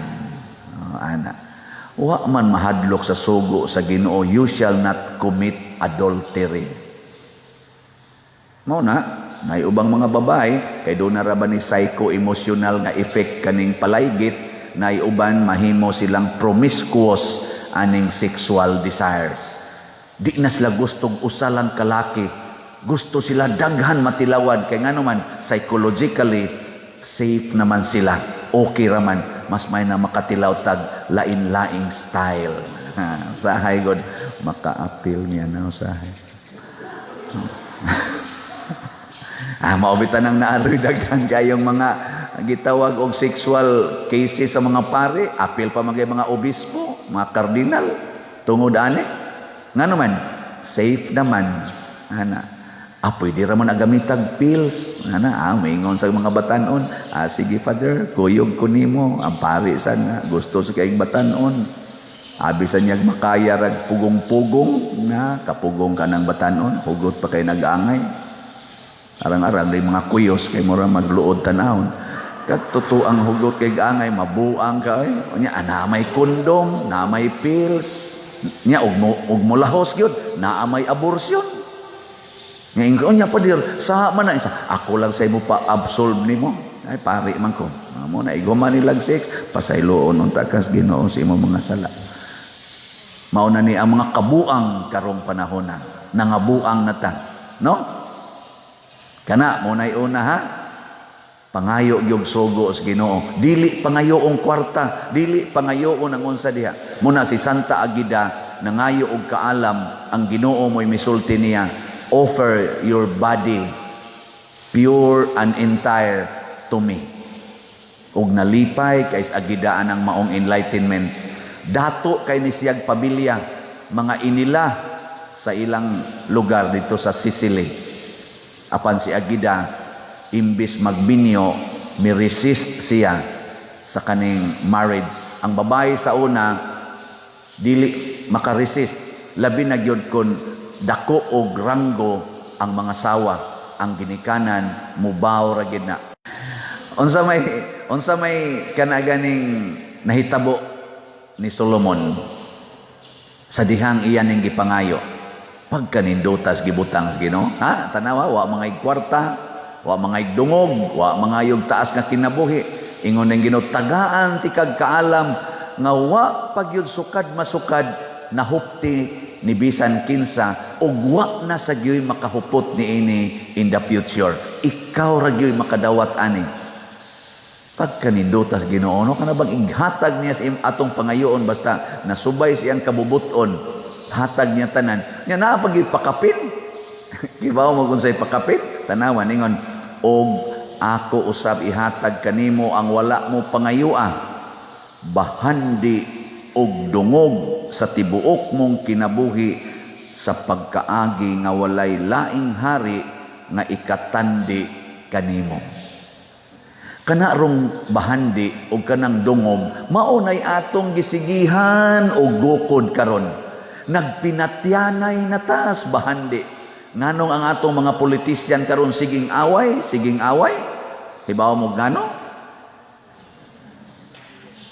Ana. Wa man mahadlok sa sugo sa Ginoo, you shall not commit adultery. Mao na, may ubang mga babae kay do na ra ba ni psycho-emotional nga effect kaning palaygit, nay uban mahimo silang promiscuous aning sexual desires. Di na sila gustong usa lang kalaki. Gusto sila daghan matilawad kay ngano man psychologically safe naman sila, okay raman, mas may na makatilaw tag lain-laing style. Sahay god maka-appeal niya na usahay. Maubitan ang naaroy daghan kayong mga gitawag og sexual cases sa mga pare, appeal pa mga obispo, mga kardinal tungod ani ngano man safe naman ana. Pwede ramon agamitag pills. Maingon sa mga batanon. Sige Father, kuyog ko nimo. Ang pari sana, gusto sa kayong batanon. Abisan niya makaya rag pugong-pugong na kapugong ka ng batanon. Hugot pa kayo nag-angay. Arang-arang rin mga kuyos kay mura magluod tanahon. Katuto ang hugot kay angay, mabuang ka. Na may kondom, na may pills. Og mulahos yun, na may abortion. Ngayon niya pa dir, sa man na isa, ako lang sa imo pa absolve nimo. Ay pari man ko. Mo na igoma nilag sex, pasayloon unta kas Ginoo sa imo mga sala. Mao na ni ang mga kabuang karong panahon na, nangabuang na ta, no? Kana mo nay una ha. Pangayo gyud sugo sa Ginoo. Dili pangayoong kwarta, dili pangayoon ang unsa diha. Muna si Santa Agida nangayo og kaalam ang Ginoo mo'y misulti niya. Offer your body pure and entire to me. Ug nalipay kay Agidaan ang maong enlightenment. Dato kay ni siyag pamilya mga inila sa ilang lugar dito sa Sicily. Apan si Agida imbis magbinyo, mi-resist siya sa kaning marriage. Ang babae sa una, dili makaresist. Labi na gyud kun dako og ranggo ang mga sawa. Ang ginikanan, mubaw ra gyud na. Unsa may kanaganing nahitabo ni Solomon sa dihang iyan ning gipangayo. Pagkanindutas gibutang sa Ginoo. Ha? Tanawa, wa mga kwarta, wa mga dungog, wa mga yung taas nga kinabuhi. Ingon ng Ginoo, tagaan ti kag kaalam nga wa pagyud sukad masukad nahupti ni bisan kinsa ug wa na sa gyoy makahupot niini in the future. Ikaw ra gyoy makadawat ani. Pagkanindutas Ginoo, no kana bang ighatag niya sa atong pangayoon basta nasubay siyang kabubuton, hatag niya tanan. Nya naa pag ipakapin. Gibaw mo kung say pakapit, tanawan ningon, og ako usab ihatag kanimo ang wala mo pangayua, bahandi og dungog sa tibuok mong kinabuhi sa pagkaagi nga walay laing hari nga ikatandi kanimo. Kana rong bahandi og kanang dungog maunay atong gisigihan og gukod karon. Nagpinatyanay na tas bahandi. Nganong ang atong mga politisyan karon siging away? Hibaw mo ngano?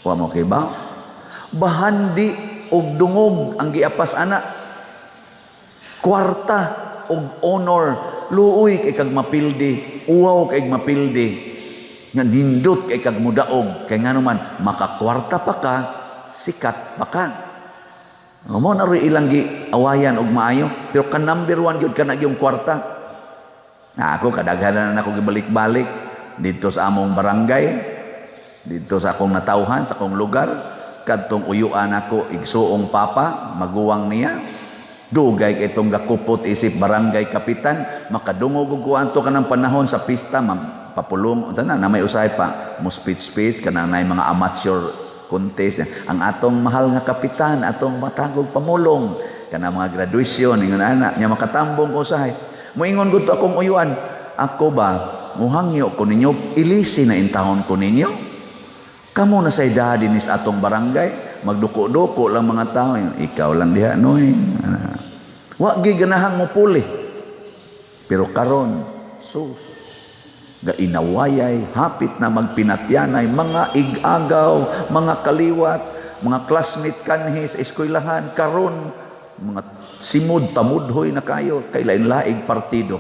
Wa mo kibaw? Bahandi og dungog ang giapas ana. Kwarta og honor, luoy kay kag mapildi, uwaw kay mapildi. Nga nindot kay kag mudaog, kay ngano man makakwarta pa ka, sikat pa ka. Mo na rin ilang awayan og maayo, pero ka number 1 gyud kana gyung kwarta. Ako kadaghanan na ako gibalik-balik dito sa among barangay, dito sa akong natawhan, sa akong lugar, kadtong uyuan ako igsuong papa, maguwang niya. Dugay kay itong gakupot isip barangay kapitan, makadungog og kuanto kanang panahon sa pista, papulong, sana na may usahay pa, mo speech kanang nay mga amateur contest. Ang atong mahal nga kapitan, atong matagog pamulong, kana mga graduation, ingon ana, nya makatambong ko usahay. Moingon gud to akong uyuan, ako ba, muhangyo ko ninyo, ilisi na intahon ko ninyo. Kamo na sa edad dinis atong barangay, magduko-duko lang mga tao, ikaw lang diha noy. Wa gi ganahang mo puli. Pero karon, sus, gainawayay, hapit na magpinatyanay, mga igagaw, mga kaliwat, mga classmate kanhi sa eskwelahan, karon mga simud, tamudhoy na kayo, kay lain-laing partido.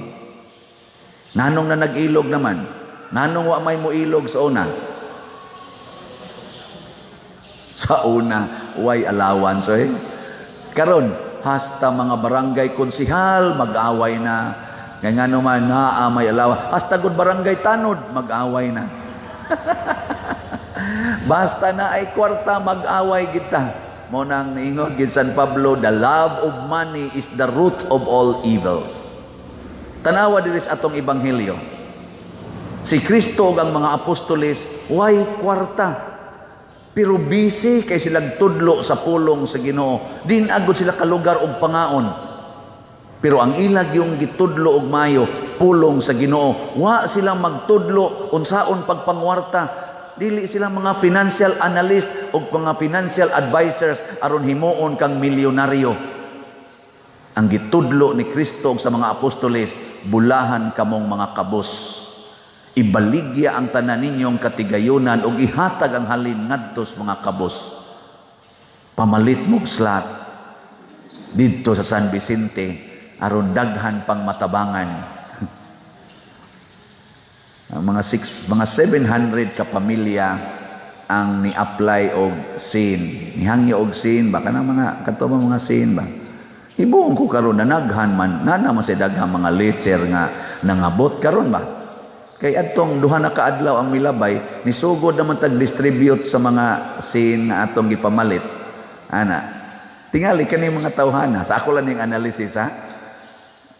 Nanong na nag-ilog naman? Nanong wa may mo ilog sa una? Sa una, way allowance, eh. Karon, hasta mga barangay konsihal, mag-away na. Kaya nga naman, may alawa. Hasta good barangay tanod, mag-away na. Basta na ay kwarta, mag-away kita. Monang niingon gid San Pablo, the love of money is the root of all evils. Tanawa diris atong ebanghelyo. Si Kristo ug ang mga apostoles, way kwarta. Pero busy kay silang tudlo sa pulong sa Ginoo. Din agud sila kalugar og pangaon. Pero ang ilag yung gitudlo og mayo, pulong sa Ginoo. Wa silang magtudlo unsaon pagpangwarta. Dili silang mga financial analyst o mga financial advisors aron himuon kang milyonaryo. Ang gitudlo ni Kristo sa mga apostoles, bulahan kamong mga kabos. Ibaligya ang tanan ninyong katigayunan o ihatag ang halin ngadtos mga kabos. Pamalit mong slot dito sa San Vicente aron daghan pang matabangan. Ang mga 700 ka pamilya ang ni-apply og sin. Nihangyo og sin ba kanang mga kato mga sin ba. Ibuong ko karon nanaghan man nana man sa daghang mga letter nga nangabot karon ba? Kay adtong duha na kaadlaw ang milabay, nisugod naman tag-distribute sa mga scene nga atong gipamalit. Ana, tingali kani mga tawhana, sa ako lang yung analysis ha.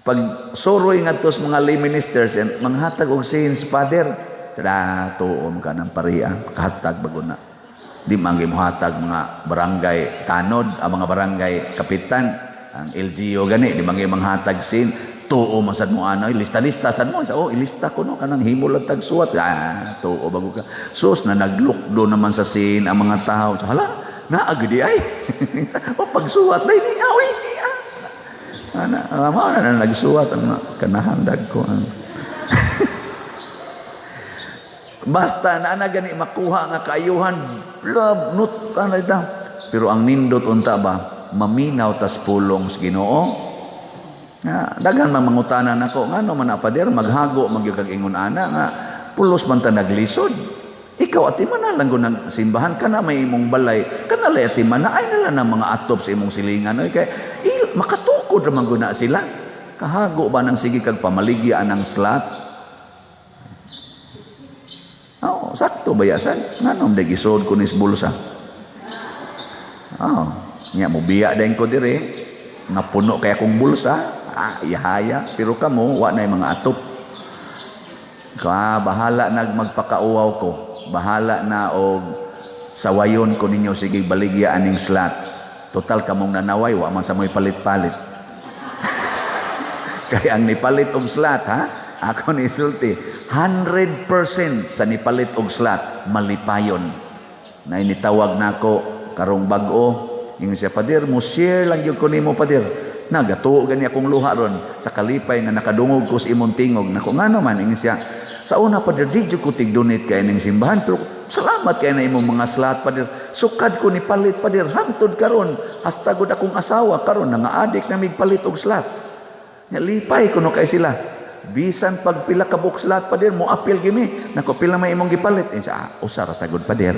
Pag suroy nga tos mga lay ministers, manghatag og scenes, Father, tada tuom ka ng pariya, kahatag bago na. Di mangi mo hatag mga barangay tanod, ang mga barangay kapitan, ang LGU gani, di mangi manghatag scene, tuo man sad mo ano, lista-lista sad mo. Oh, ilista ko no kanang himol tag suwat. Tuo bago ka. Sus na naglukdo naman sa scene ang mga tao. Hala, naagdi ay. O pagsuwat dai ni awi ni. Ana, mao na nagsuwat ang kanahandag ko. Basta na gani makuha nga kaayuhan, love nut kana da. Pero ang nindot unta ba, maminaw tas pulong sa Ginoo. Daghan mang mangutanan nako ngano man Father maghago magyug ingon ana nga pulos man ta naglisod. Ikaw ati man lang gunang simbahan kana may imong balay kana lay ati man ay nala na mga atop sa imong silingan kay makatukod ra man guna sila. Kahago ba nang sige kag pamaligya anang slot? Oh, sakto bayasan nganom day gisod kunis bulsa. Nya mo biya dayon ko dire napuno kay akong bulsa. Ihaya, pero kamo wa na mga atop. Bahala magpakauwaw ko. Bahala na og sawayon ko ninyo sige baligya aning slot. Total kamong nanaway wa man sa moy palit-palit. Kaya ang nipalit og slot ha, ako ni sulti 100% sa nipalit og slot malipayon. Na initawag nako karong bag-o, ingon siya, Pader, mo share lang gyud ko nimo Pader. Nagatuo gani akong luha ron sa kalipay nga nakadungog ko sa imong tingog. Nako ngano man ingin siya. Sa una Pader di jud ko tig-donate kay ning simbahan pero salamat kay na imong mga slot Pader. Sukad ko ni palit Pader hangtod karon hasta gud akong asawa karon nangaadik na migpalit og slot. Nya lipay kuno kay sila. Bisan pag pila ka box slot Pader mo apil gimi. Nako pila may imong gipalit. Siya usa ra sagud Pader.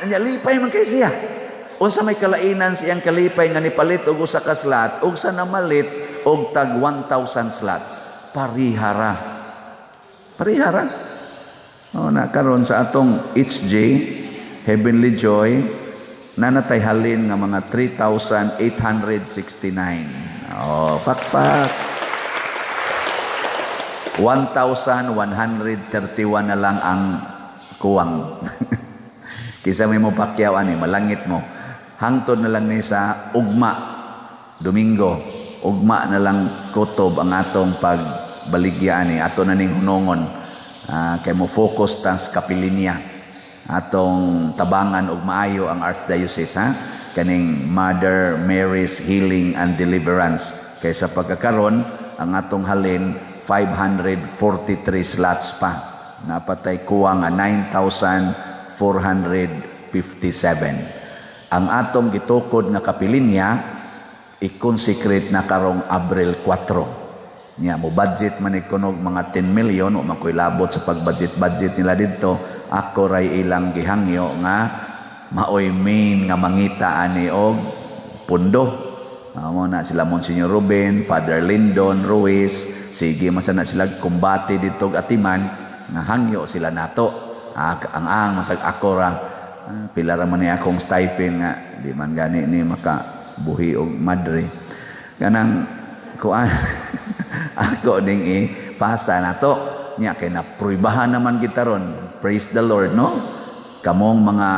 Nya lipay man kay siya. Unsa may kalainan siyang kalipay nga nipalit og usa ka slot ug sa namalit og tag 1,000 slots. Parihara. Na karon sa atong HJ Heavenly Joy nanatay halin nga mga 3,869. Pakpak. 1,131 na lang ang kuwang. Kisa may mo pakyaw ani malangit mo. Hangtod na lang ni sa ugma, Domingo, ugma na lang kutob ang atong pagbaligya ni ato na ning hunongon. Kay mo focus tas kapilinya. Atong tabangan og maayo ang Archdiocese ha. Kaning Mother Mary's Healing and Deliverance. Kay sa pagkakaron ang atong halin 543 slots pa. Napatay kuwang 9,457. Ang atong gitukod nga kapilinya i-consecrate na karong Abril 4. Nya mo budget man ikunog mga 10 million o makoy labot sa pag-budget nila didto. Ako ray ilang gihangyo nga maoy main nga mangita ani og pundo. Amo na sila Monsignor Ruben, Father Lindon Ruiz, sige man sana sila kumbati didto Atiman nga hangyo sila nato. Ang masag ako ra pila ra man ni akong stipend nga di man gani ni makabuhi og madre kanang kuan ako ding pasa nato nya kay napruibahan naman kita ron. Praise the Lord no, kamong mga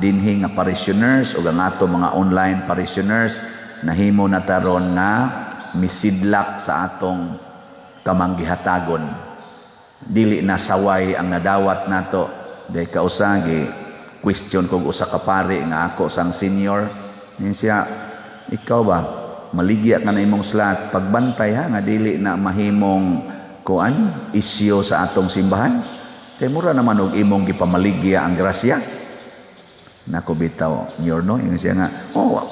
dinhi nga parishioners o ang ato mga online parishioners nahimo na taron na misidlak sa atong kamanggihatagon. Dili na saway ang nadawat nato day kausagi question kung usa ka pare nga ako sang senior nin siya, ikaw ba maligya ka na imong slot pagbantay ha nga dili na mahimong kuan isyo sa atong simbahan kay mura naman og imong gipamaligya ang grasya. Nako bitaw no yung siya nga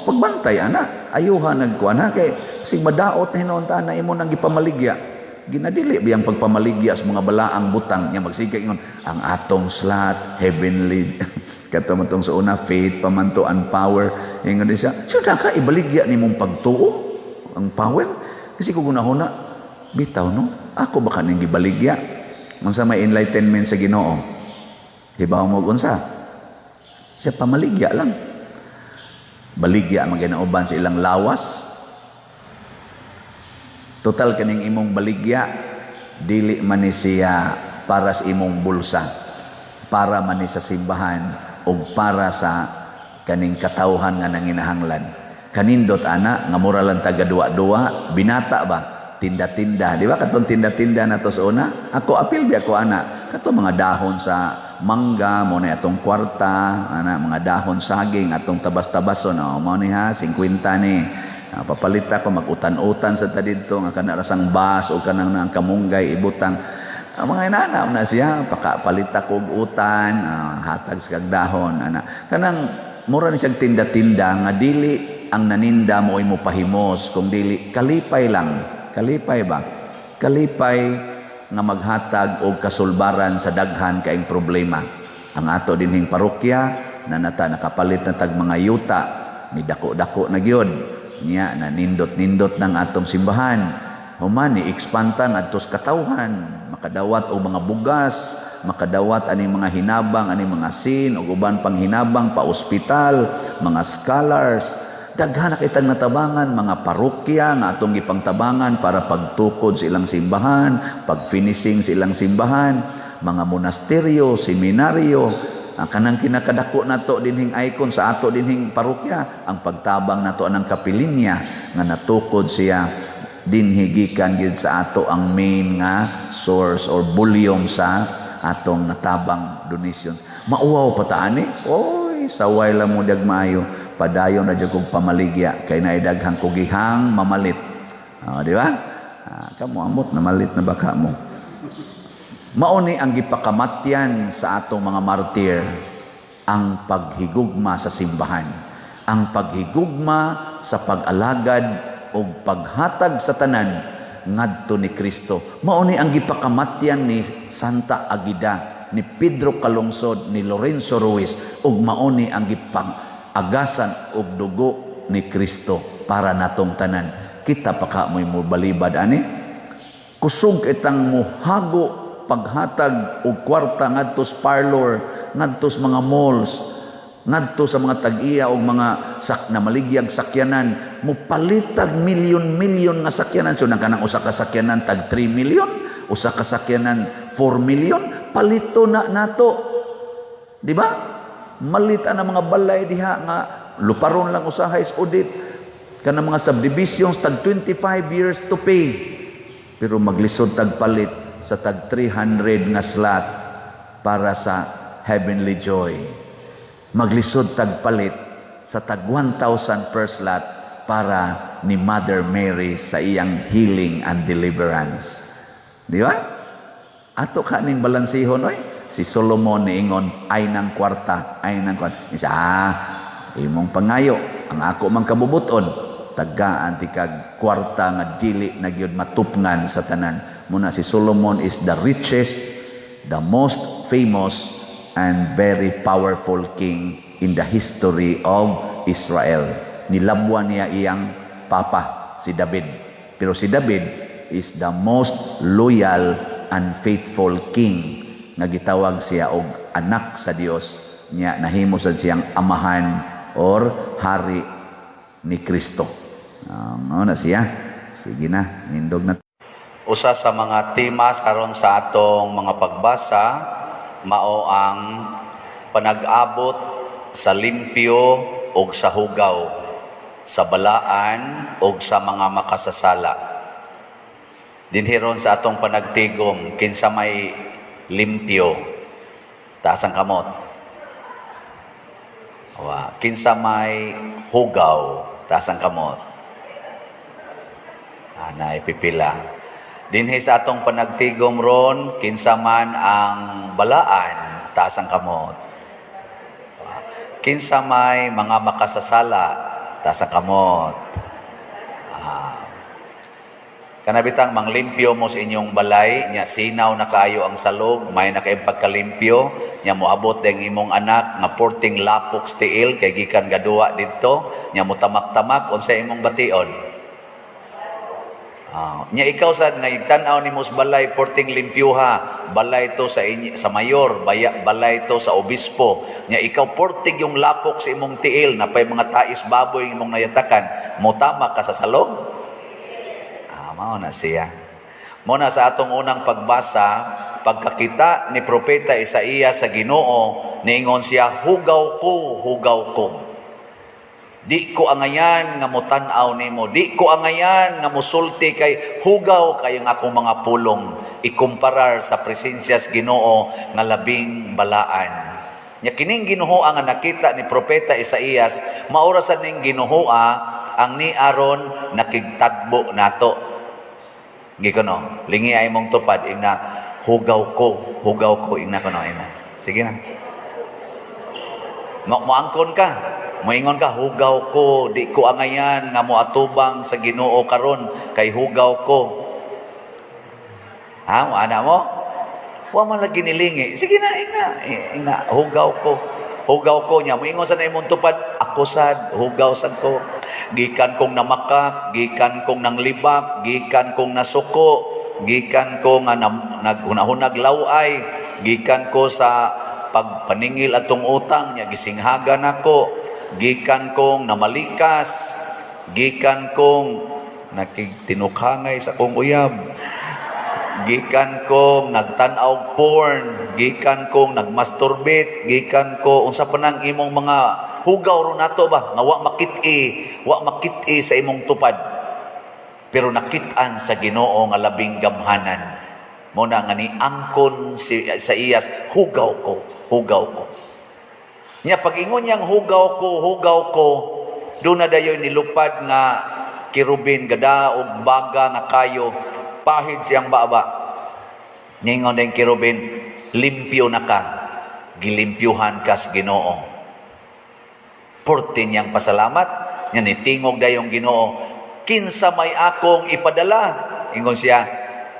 pagbantay ana ayuha nagkuan ha kay sig madaot na hinunta na imo nang gipamaligya ginadili biyang pagpamaligya sa mga balaang butang nya magsigay ingon ang atong slot heavenly katamantong sa una faith pamantuan power ingon siya sudah ka ibaligya nimong pagtuo ang power kasi kung unahuna bitaw no, ako ba kaning gibaligya? Unsa may enlightenment sa Ginoo? Hibaw mo unsa? Siya pamaligya lang. Baligya man ginauban sa ilang lawas. Total kaning imong baligya, dili man ni siya para sa imong bulsa, para man ni sa simbahan o para sa kaning katawhan nga nanginahanglan. Kanindot ana nga mura lang taga duwa-duwa, binata ba? Tinda-tinda, di ba? Katong tinda-tinda na to sa una. Ako apil bi ako ana. Kato mga dahon sa mangga mo na atong kwarta, ana mga dahon saging atong tabas-tabason, mo ni ha 50 ni. Papalita ko mag-utan-utan sa tadidto nga kana rasang bas o kanang nang kamunggay ibutang. Mga inana na siya pakapalita kog utan, hatag sa kag dahon ana. Kanang mura ni siyang tinda-tinda nga dili ang naninda mo ay mo pahimos, kung dili kalipay lang. Kalipay ba? Kalipay nga maghatag og kasulbaran sa daghan kaing problema. Ang ato dinhing parokya na nakapalit na tag mga yuta, ni dako-dako na gyud. Nya na nindot-nindot ng atong simbahan. Human ni expandtan adtos katawhan, makadawat og mga bugas, makadawat ani mga hinabang, ani mga sin ug uban pang hinabang pa ospital, mga scholars. Daghan na kitang natabangan, mga parokya nga atong ipangtabangan para pagtukod sa ilang simbahan, pag-finishing sa ilang simbahan, mga monasteryo, seminaryo, kanang kinakadako nato dinhing icon sa ato dinhing parokya, ang pagtabang nato anang kapilinya nga natukod siya dinhi gikan gid sa ato ang main nga source or volume sa atong natabang donations. Mauwaw pa ta ani? Oy, saway lang mo dag maayo. Padayon na dyan kong pamaligya kay naidaghang kugihang mamalit. Di ba? Kamu amot na malit na baka mo. Mauni ang gipakamatyan sa atong mga martir, ang paghigugma sa simbahan, ang paghigugma sa pag-alagad o paghatag sa tanan ngadto ni Kristo. Mauni ang gipakamatyan ni Santa Agida, ni Pedro Calungsod, ni Lorenzo Ruiz, ug mauni ang agasan og dugo ni Kristo para natong tanan. Kita pa ka mo'y balibad ani. Kusog itang muhago paghatag og kwarta ngadto sa parlor, ngadto sa mga malls, ngadto sa mga tag-iya og mga na maligyag sakyanan, mupalitag milyon-milyon nga sakyanan. So nang kanang usa ka sakyanan tag 3 milyon, usa ka sakyanan 4 milyon, palito na nato. Di ba? Malita na mga balay diha nga luparon lang usahay sa audit kana mga subdivisions tag 25 years to pay, pero maglisod tag palit sa tag 300 nga slot para sa heavenly joy, maglisod tag palit sa tag 1,000 per slot para ni Mother Mary sa iyang healing and deliverance. Di ba? Ato kaning balansihon oy. Si Solomon niingon, ay ng kwarta, ay ng kwarta. Isa, imong pangayo, ang ako mang kabubuton, tagaan ti kag kwarta nga dili na gyud matupngan sa tanan. Muna si Solomon is the richest, the most famous, and very powerful king in the history of Israel. Nilabwan niya iyang papa, si David. Pero si David is the most loyal and faithful king nga gitawag siya og anak sa Dios, nya nahimo sad siyang amahan or hari ni Kristo. Na siya. Sige na, nindog na. Usa sa mga tema karon sa atong mga pagbasa mao ang panag-abot sa limpyo ug sa hugaw, sa balaan ug sa mga makasasala. Dinhiron sa atong panagtigom kinsa may limpyo, taas ang kamot. Kinsa may hugaw, taas ang kamot. Naipipila. Dinhi sa atong panagtigom ron, kinsa man ang balaan, taas ang kamot. Kinsa may mga makasasala, taas ang kamot. Kanabitang manglimpyo mo sa inyong balay, nya sinaw na kaayo ang salog, may nakaim pagkalimpyo, nya moabot deng imong anak nga porting lapok stiil kay gikan gaduwa didto, nya mo tamak-tamak unsa imong bation? Nya ikaw sad nga igtan-aw nimo sa balay porting limpyuha, balay to sa mayor, balay to sa obispo. Nya ikaw portig yung lapok sa imong tiil na pay mga tais baboy imong nayatakan, mo tama ka sa salog. Mao na siya. Mo na sa atong unang pagbasa, pagkakita ni propeta Isaías sa Ginoo, niingon siya, hugaw ko. Di ko angayan nga mutan-aw nimo, di ko angayan nga musulti kay hugaw kay ang akong mga pulong, ikumparar sa presensya sa Ginoo nga labing balaan. Nya kining Ginoo nga nakita ni propeta Isaías, maorasan ning Ginoo ang ni Aaron nakigtagbo nato. Gikono, lingi ay mong tupad ina hugaw ko ina kono ina. Sige na. Moangkon ka. Moingon ka, hugaw ko, di ko angayan nga mo atubang sa Ginoo karon kay hugaw ko. Mo ana mo? Wa man lagi nilingi. Sige na, ina, hugaw ko niya. Moingon sa na imong tupad, ako sad, hugaw sad ko. Gikan kong namakak, gikan kong nanglibak, gikan kong nasuko, gikan ko nga naghunahunag laway, gikan ko sa pagpaningil atong utang niya gisinghagan ako, gikan kong namalikas, gikan kong nakigtinukangay sa kong uyab, gikan kong nagtan-aw porn, gikan kong nagmasturbate, gikan ko unsa pa nang imong mga hugaw ro nato ba nga wa makit-i sa imong tupad, pero nakit-an sa Ginoo nga labing gamhanan. Mo na nga ni angkon si Isaías, hugaw ko. Nya pag-ingon niyang hugaw ko, doon na dayoy nilupad nga kirubin, gada o baga nga kayo, pahid siyang baba. Ningon na yung kirubin, limpyo na ka, gilimpyuhan ka sa Ginoo. Porte niyang pasalamat, nya nitingog dayong Ginoo, kinsa may akong ipadala. Ingon siya,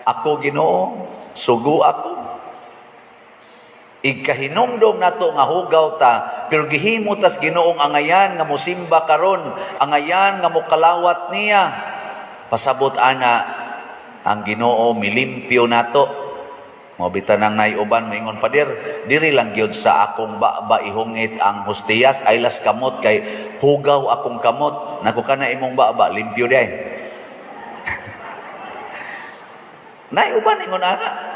ako Ginoo, sugo ako. Ikahinumdom nato nga hugaw ta, pero gihimo tas Ginoong angayan nga musimba karon, angayan nga mukalawat niya. Pasabot ana ang Ginoo milimpyo nato. Mabitan nang naiuban moingon pader, diri lang gyud sa akong baba ihungit ang hostiyas, aylas kamot kay hugaw akong kamot. Nako kana imong baba limpyo day. Naiuban ingon ana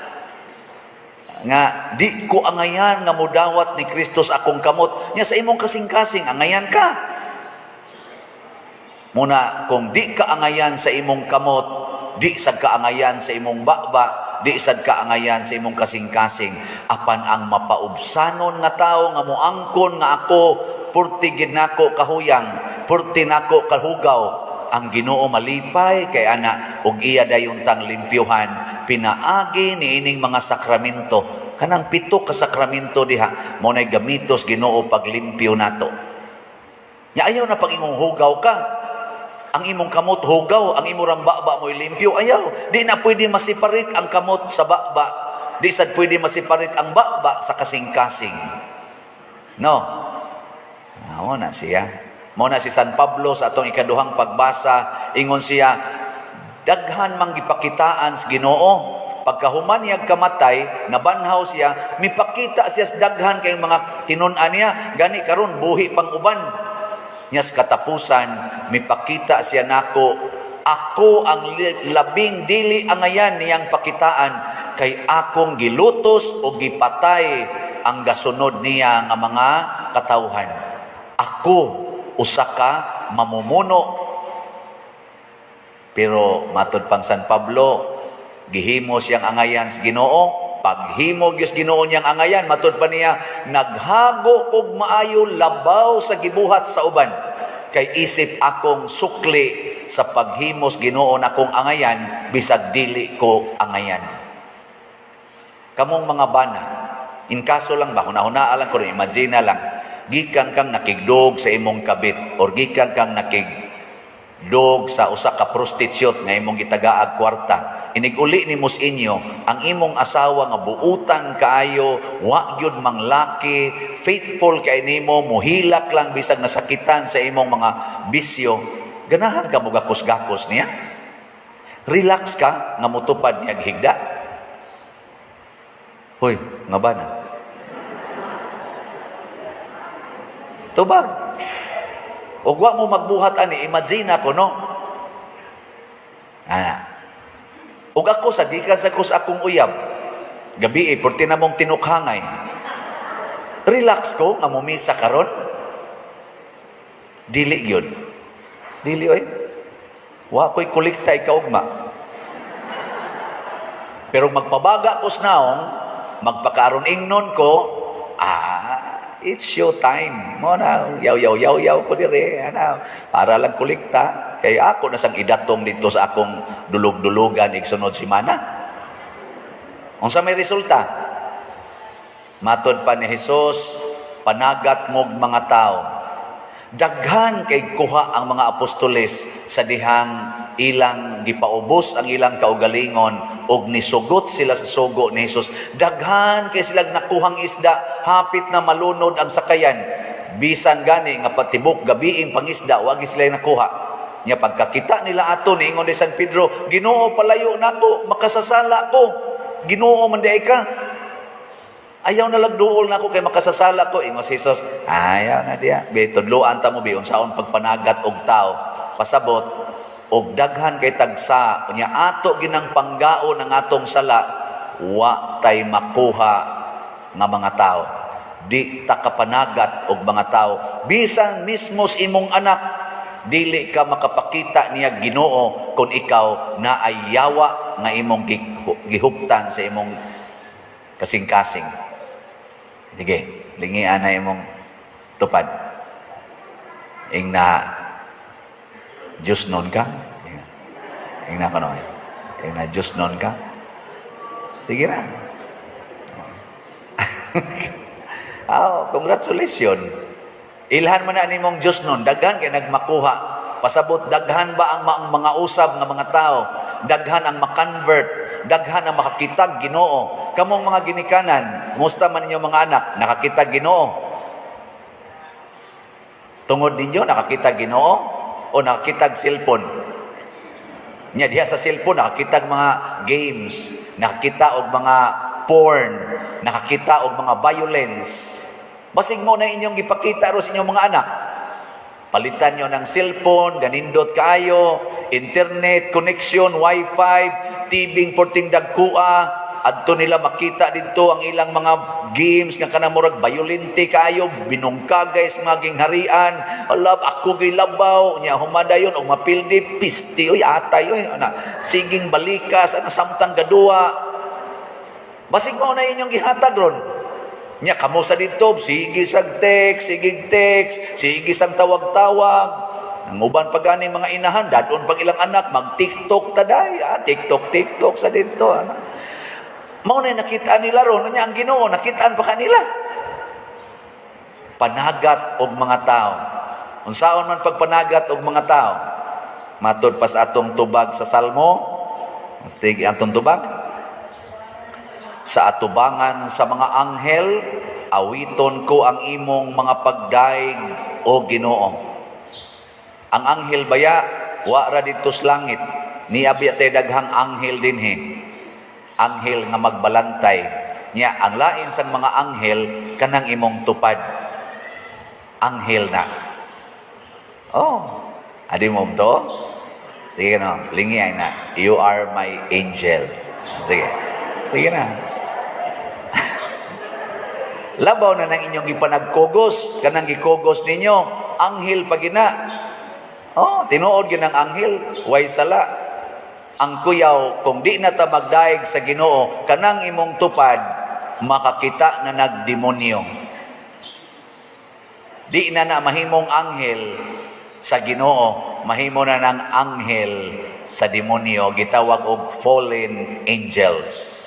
nga di ko angayan nga mudawat ni Kristo sa akong kamot, nya sa imong kasing-kasing angayan ka. Muna kung di ka angayan sa imong kamot, di sad ka angayan sa imong baba, di sad ka angayan sa imong kasing-kasing. Apan ang mapaubsanon nga tawo nga moangkon nga ako purti gid nako kahuyang, purti nako kahugaw, ang Ginoo malipay kay ana ug iya dayon tang limpyuhan pinaagi niining mga sakramento. Kanang 7 ka sakramento diha mo nay gamitos Ginoo paglimpyo nato. Nya ayaw na pag imong hugaw ka, ang imong kamot hugaw, ang imong baba mo limpyo, ayaw. Di na pwede masiparit ang kamot sa baba, di sad pwede masiparit ang baba sa kasing-kasing. No. Mo na siya. Mo na si San Pablo sa atong ikaduhang pagbasa, ingon siya, daghan mang gipakitaan sa Ginoo. Pagkahuman niya kamatay, nabanhaw siya, mipakita siya sa daghan kay mga tinun-an niya, gani karon buhi pang uban. Nya sa katapusan, mipakita siya nako, ako ang labing dili angayan niyang pakitaan, kay akong gilutos o gipatay ang gasunod niya nga mga katawhan. Ako usa ka mamumuno. Pero matud pang San Pablo, gihimo siyang angayan sa Ginoo. Paghimo gyud Ginoo niyang angayan, matud pa niya, naghago kog maayo labaw sa gibuhat sa uban. Kay isip akong sukli sa paghimos Ginoo nakong angayan, bisag dili ko angayan. Kamong mga bana, in kaso lang ba, hunahuna lang ko, imagine lang, gikan kang nakigdog sa imong kabit, or gikan kang nakigdog sa usa ka prostitute nga imong gitagaag kwarta. Iniguli ni mos inyo ang imong asawa nga buutan kaayo, wa gyud manglaki, faithful kay nimo, muhilak lang bisag nasakitan sa imong mga bisyo, ganahan ka mo gakos-gakos niya. Relax ka nga motupad niya higda. Hoy, nga ba na? Tubag. O wa mo magbuhat ani, imagine ako, no? Ug ako sa gikan sa akong uyab, gabi porti na mong tinukhangay. Relax ko nga mumisa karon. Dili yun. Dili oy. Wa ko'y kolekta ikaugma. Pero magpabaga ko snaong, magpakaroon ingnon ko, it's show time. Mo na, yaw ko dire. Para lang kolekta. Kaya ako nasang idatong dito sa akong dulog-dulugan igsunod si Mana. Unsa may resulta? Matod pa ni Jesus, panagat mog mga tao. Daghan kay kuha ang mga apostoles sa dihang ilang gipaubos ang ilang kaugalingon og nisugot sila sa sugo ni Jesus. Daghan kay silang nakuhang isda, hapit na malunod ang sakayan. Bisan gani nga patibok gabiing pangisda, wag sila nakuha. Nya pagkakita nila ato ni ingon ni San Pedro, Ginoo palayo nako, makasasala ko. Ginoo man di ka. Ayaw na lagduol na ako kay makasasala ko. Ingon si Jesus, ayaw na diya. Tudloan ta mo bi unsaon pagpanagat og tao. Pasabot og daghan kay tagsa. Nya ato ginang panggaon ang atong sala, wa tay makuha nga mga tao. Di ta kapanagat og mga tao. Bisan mismos imong anak, dili ka makapakita niya Ginoo kung ikaw na ay yawa nga imong gihuptan sa imong kasing-kasing. Sige, lingian na imong tupad. Ing na Diyos nun ka. Ing na kano. Ing na Diyos nun ka. Sige na. Congratulations. Ilhan man na nimong Diyos nun. Daghan kay nagmakuha. Pasabot, daghan ba ang mga usab ng mga tao? Daghan ang makonvert. Daghan ang makakitag Ginoo. Kamong mga ginikanan, musta man ninyo mga anak, nakakitag Ginoo? Tungod ninyo, nakakitag Ginoo? O nakakitag cellphone? Nya diha sa cellphone, nakakitag mga games, nakakita og mga porn, nakakita og mga violence. Basig mo na inyong gipakita ro sa inyong mga anak. Palitan nyo ng cellphone, ganindot kayo, internet, connection, wifi, TV, porting dagkua, adto nila makita dito ang ilang mga games nga kanamurag violente kayo, binungkagay sa maging harian, alab, ako gilabaw, niya humadayon, o mapildi, pisti, oy, atay, oy, siging balikas, samtang gadua. Basig mo na inyong gihatag ron. Nya kamo sa dito, sige sang text, sige sang tawag-tawag. Ang uban pa gani mga inahan, dadon pag ilang anak, mag-TikTok taday, TikTok sa dito. Mao na nakita nila ron, nya ang Ginoo, nakitaan pa kanila. Panagat og mga tao. Unsaon man pagpanagat og mga tao? Matod pa sa atong tubag sa Salmo, mastig atong tubag. Sa atubangan sa mga anghel, awiton ko ang imong mga pagdaig o Ginoo. Ang anghel baya, wa ra dito sa langit, ni abi tay daghang anghel dinhi. Anghel nga magbalantay. Nya ang lain sang mga anghel kanang imong tupad. Anghel na. Oh, adi mo to? Sige no, lingiay na. You are my angel. Sige. Sige na. Labaw na ng inyong ipanagkogos, kanang gikogos ninyo, anghel pagina. Oh, tinuod ginang anghel, way sala. Ang kuyaw, kung di na ta magdaig sa Ginoo, kanang imong tupad, makakita na nagdemonyo. Di na mahimong anghel sa Ginoo, mahimo na ng anghel sa demonyo, gitawag og fallen angels.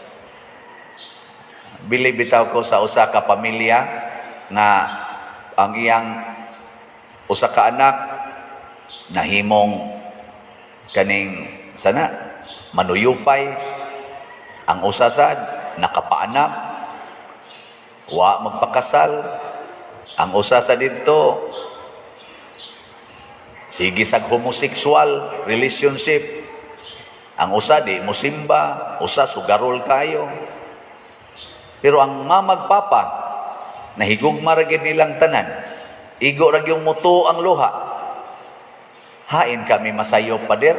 Bili bitaw ko sa usa ka pamilya nga ang iyang usa ka anak nahimong kaning sana manuyupay, ang usa sad nakapaanak, wa magpakasal, ang usa sa didto sige sa homosexual relationship. Ang usa di mo simba, usa sugarol kayo. Pero ang mamagpapa, nahigugma ra gyud nilang tanan, igo ra gyung muto ang luha. Hain kami masayop pader,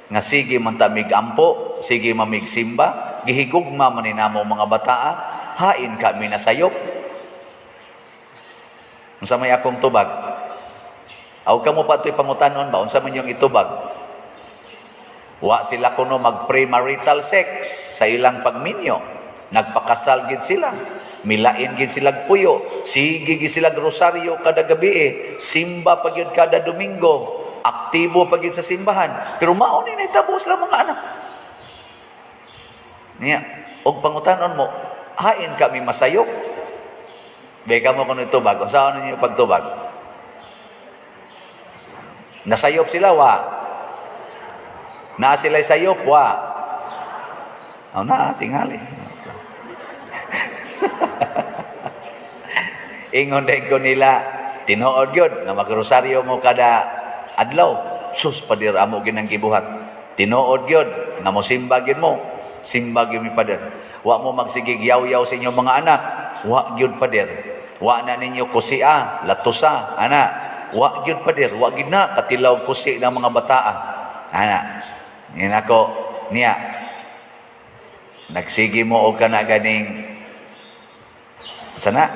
nga sige man ta migampo, sige mamig simba, gihigugma man ninamo mga bataa, hain kami nasayop. Unsa may akong tubag? Aw kamo pa to'y pangutanon ba? Unsa man yung itubag? Wa sila kuno mag premarital sex sa ilang pagminyo. Nagpakasal gid sila. Milain gid sila puyo. Sige gid sila rosaryo kada gabi. Simba pa gyud kada Domingo. Aktibo pa gyud sa simbahan. Pero mao ni nahitabo sila mga anak. Niya, og pangutanon mo, hain kami masayop. Beka mo kuno itubag. Unsa ninyo pagtubag? Nasayop sila, wa. Na sila sayop, wa. Na, tingali. Ingon din ko nila, tinuod yun, nga magrosaryo mo kada adlaw. Sus, padir, amo ginang kibuhat. Tinuod yun, nga mo simbag yun mo. Simbag yun mi padir. Wa mo magsigig yaw-yaw sa inyong mga anak. Wa yun padir. Wa na ninyo kusia, latusa, anak. Wa gyud pader, wa gyud na katilaw kusi ng mga bataa. Ana. Ni nako niya. Nagsigi mo og kana ganing sana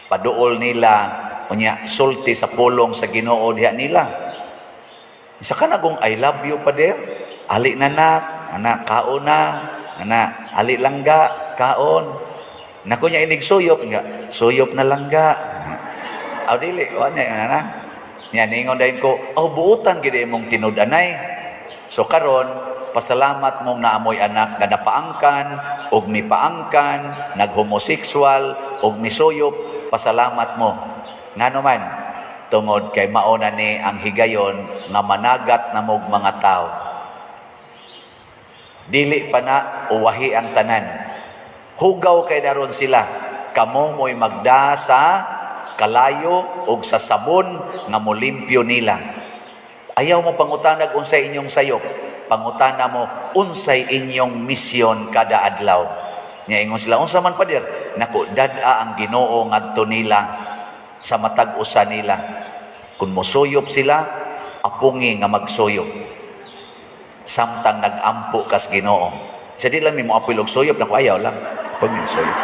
paduol nila unya sulti sa pulong sa Ginoo diha nila. Isa ka na kung I love you pader. Ali nanak, anak kaon na, anak ali langga, kaon. Nako nya inig suyop nga, suyop na langga. Aw dili wa na na. Nya ningon dayon ko, buutan gid imong tinud-anay. So karon pasalamat mong naamoy anak nga napaangkan og mipaangkan, naghomosekswal og misuyop, pasalamat mo. Ngano man tungod kay mauna ni ang higayon nga managat na mog mga tao. Dili pa na uwahi ang tanan. Hugaw kay daron sila. Kamo mo'y magdasa kalayo og sa sabon nga molimpyo nila. Ayaw mo pangutanag unsay inyong sayop. Pangutana mo unsay inyong misyon kada adlaw. Nya ingon sila unsa man pader? Nako dad-a ang Ginoo ngadto nila sa matag usa nila. Kun mosuyop sila, apungi nga magsuyop. Samtang nagampo kas Ginoo. Sa di lang mo apil og suyop nako ayaw lang. Pag suyop.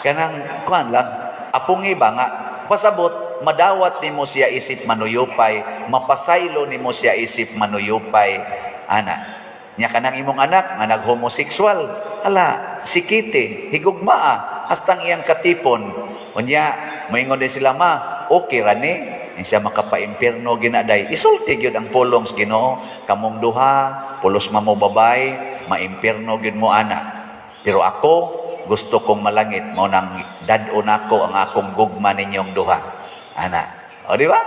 Kanang kuan lang apungi ba nga, pasabot, madawat ni mo siya isip manuyupay, mapasaylo ni mo siya isip manuyupay, ana. Nya kanang imong anak, nga nag-homosekswal, hala, sikite, higugmaa, hastang iyang katipon. Unya, moingon din sila, ma, okay ra ni, siya makapa-impierno ginaday. Isulti gyud ang pulong sa Ginoo, kamong duha, pulos mamo babay, ma-impierno gyud mo ana. Pero ako, gusto kong malangit mo nang dad-on ako ang akong gugma ninyong duha. Ana. O di ba?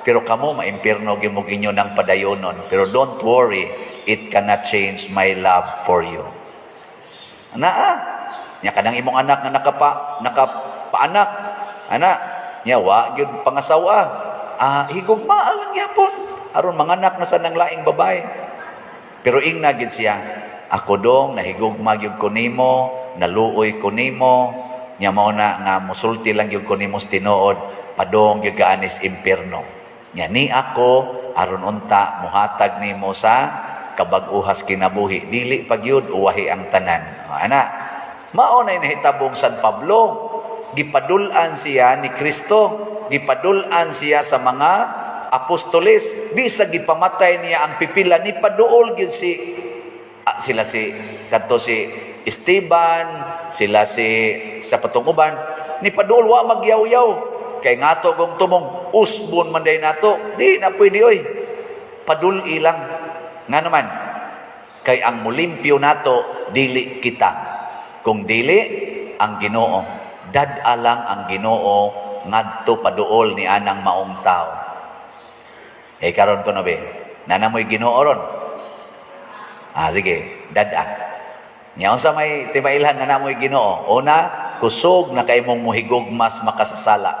Pero kamo maimpierno gimog inyo ng padayonon. Pero don't worry, it cannot change my love for you. Ana. Nya kanang imong anak nga nakapaanak. Ana. Nya wa gyud pangasawa. Higugma lang yapon. Aron manganak na sa nang laing babae. Pero ingna gid siya. Ako dong nahigugma gyud ko nimo, naluoy ko nimo, nya mao na nga musulti lang gyud ko nimo sa tinuod, padong gyud ka anis impierno. Nya ni ako aron unta muhatag nimo sa kabag-uhas kinabuhi, dili pag yun uwahi ang tanan. Ana, mao na nahitabong San Pablo, gipadul-an siya ni Kristo, gipadul-an siya sa mga apostoles, bisag gipamatay niya ang pipila ni paduol gyud sila si Esteban, sila si sa patunguban ni padul wa magyaw-yaw kay ngato gong tumong usbon man day nato di na pwede oy padul ilang nga naman kay ang mulimpyo nato dili kita kung dili ang Ginoo dad-a lang ang Ginoo ngadto paduol ni anang maong tao. Karon ko no be nanamoy Ginoo ron. Sige, dada. Nya unsa may tibailhan nga namoy Ginoo? Una, kusog na kay mong muhigugmas makasasala.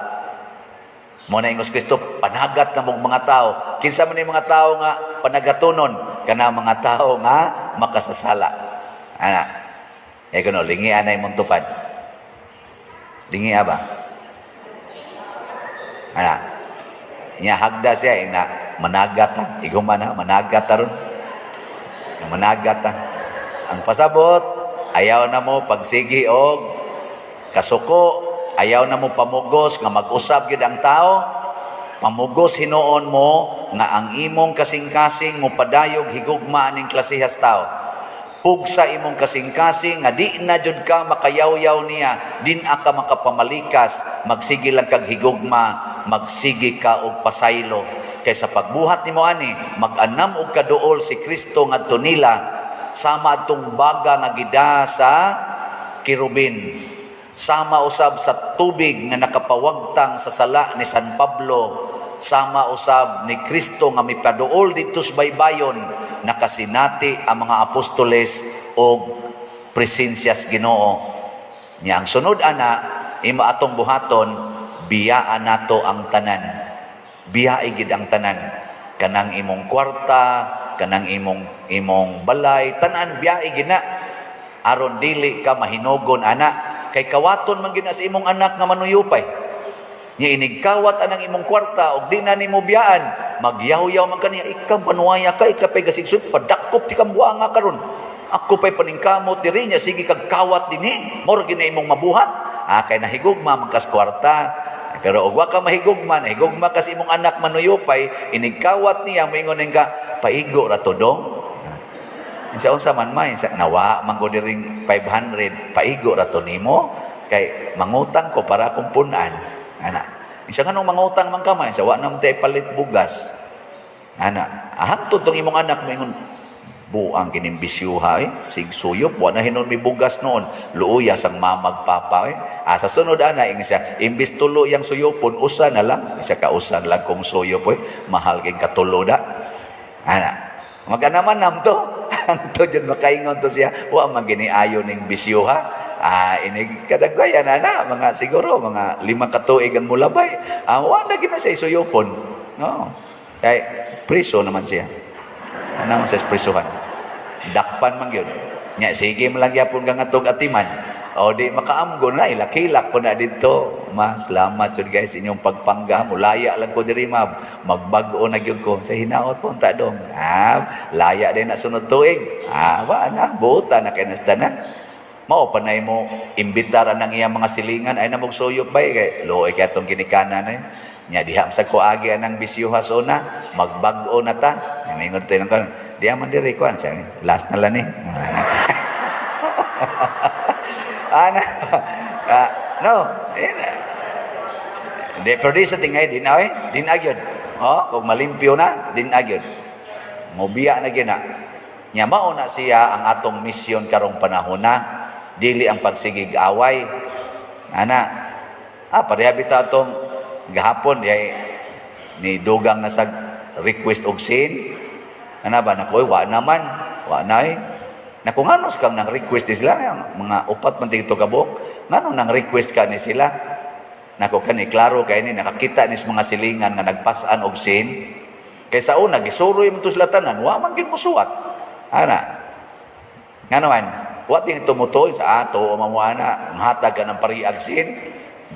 Mo na ingos Kristo, panagat na mong mga tao. Kinsa man yung mga tao nga panagatunon, kana mga tao nga makasasala. Ana. Kuno lingi anay mong tupad. Lingi ba? Ana. Nya hagda siya ina managata, igumana managata ron. Managata. Ang pasabot ayaw na mo pagsigi og kasuko, ayaw na mo pamugos nga mag-usab gyud ang tao. Pamugos hinuon mo nga ang imong kasing-kasing mo padayog higugma ning klasehas tao. Pugsa imong kasing-kasing nga di na jud ka makayaw-yaw niya, din ka makapamalikas, magsigi lang kag higugma, magsigi ka og pasaylo. Kaysa pagbuhat nimo ani, mag-anam og kaduol si Kristo ngadto nila sama adtong baga nga gida sa kirubin. Sama usab sa tubig nga nakapawagtang sa sala ni San Pablo, sama usab ni Kristo nga mipaduol dito sa baybayon, nakasinati ang mga apostoles og presensyas Ginoo. Nya ang sunod ana, imo atong buhaton, biyaan nato ang tanan. Biyae gid ang tanan. Kanang imong kwarta, kanang imong balay, tanan biyae gid na. Aron dili ka mahinugon ana. Kay kawaton man gina sa imong anak nga manuyupay. Nya inigkawat anang imong kwarta og di na nimo biyaan, magyaw-yaw man kaniya, ikam panuwaya ka, ikapay kasigsud, padakop ti kambuanga karon. Ako pay paningkamot diri nya, sige kag kawat dinhi, moro gina imong mabuhat. Kay nahigugma man kas kwarta. Pero og wa ka mahigugma, nahigugma kasi imong anak manuyupay, inigkawat niya, moingon ka, paigo ra to dong. Sa unsa man may sa nawa man ko diring 500 paigo ra to nimo kay mangutang ko para akong punan ana isa kanong mangutang man kamay sa wa na tay palit bugas ana hangtod tong imong anak moingon buang kining bisyuha sig suyop wa na hinon mi bugas noon luuya sang mamag papa sa sunod ana ing siya imbis tulo yang suyopon usa na lang isa ka usan lang kung suyop mahal kay katulo da ana maganaman nam to to dyan makaingon to siya wa maginiayo ning bisyuha ini kadagwayan na mga siguro mga 5 katuig ang mulabay wa na gina sa isuyopon no kay priso naman siya anang sa prisuhan dakpan man gyud nya sige man lang gyapon kang atog atiman o di makaamgo na ilakilak po na dito salamat sud guys inyong pagpangga mulaya lang ko diri magbag-o na gyud ko sa hinaot po ta dong laya din na sunod tuig wa na buta na kay nastanan mao panay mo imbitar ang iyang mga silingan ay namog suyop bay kay luoy kay atong ginikanan nya diha sa kuagi anang bisyuha sona magbag-o na ta mingon tayo nang diha man diri kuan sa last na lang ni no de pero di sa tingay din agyod kung malimpyo na din agyod mobiya na gina nya mao na siya ang atong misyon karong panahon na dili ang pagsigig away ana pareha bitaw atong gahapon ni dugang na sa request og sin ana ba nakoy wa naman wa nay na kung ano kang nang request sila mga upat man tigto kabok ngano nang request ka ni sila nako kani klaro kay ni nakakita ni mga silingan nga nagpas-an og sin kaysa una gisuroy mo to sila tanan wa man gid mosuwat ana ngano man wa ting tumutoy sa ato o mamuana mahatag ka ng pariag sin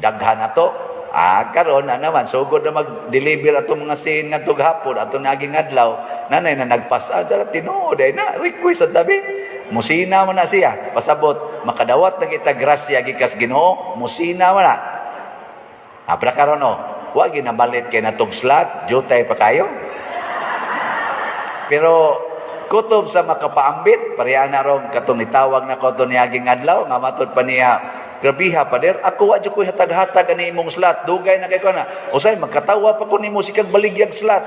daghan na to karon na naman sugod na mag-deliver ato mga sin nga tughapon ato naging adlaw nanay na nagpas-an sa tinuod na request sa tabi musina mo na siya pasabot makadawat na kita grasya gikas Ginoo musina mo na abra karon wa ginabalit kay natong slot jutay pa kayo pero kutob sa makapaambit pareha na ron katong nitawag na ko to niaging adlaw nga matud pa niya grabiha pader ako wa jud ko hatag-hatag ani imong slot dugay na kay ko na usay magkatawa pa ko nimo sikag baligyag slot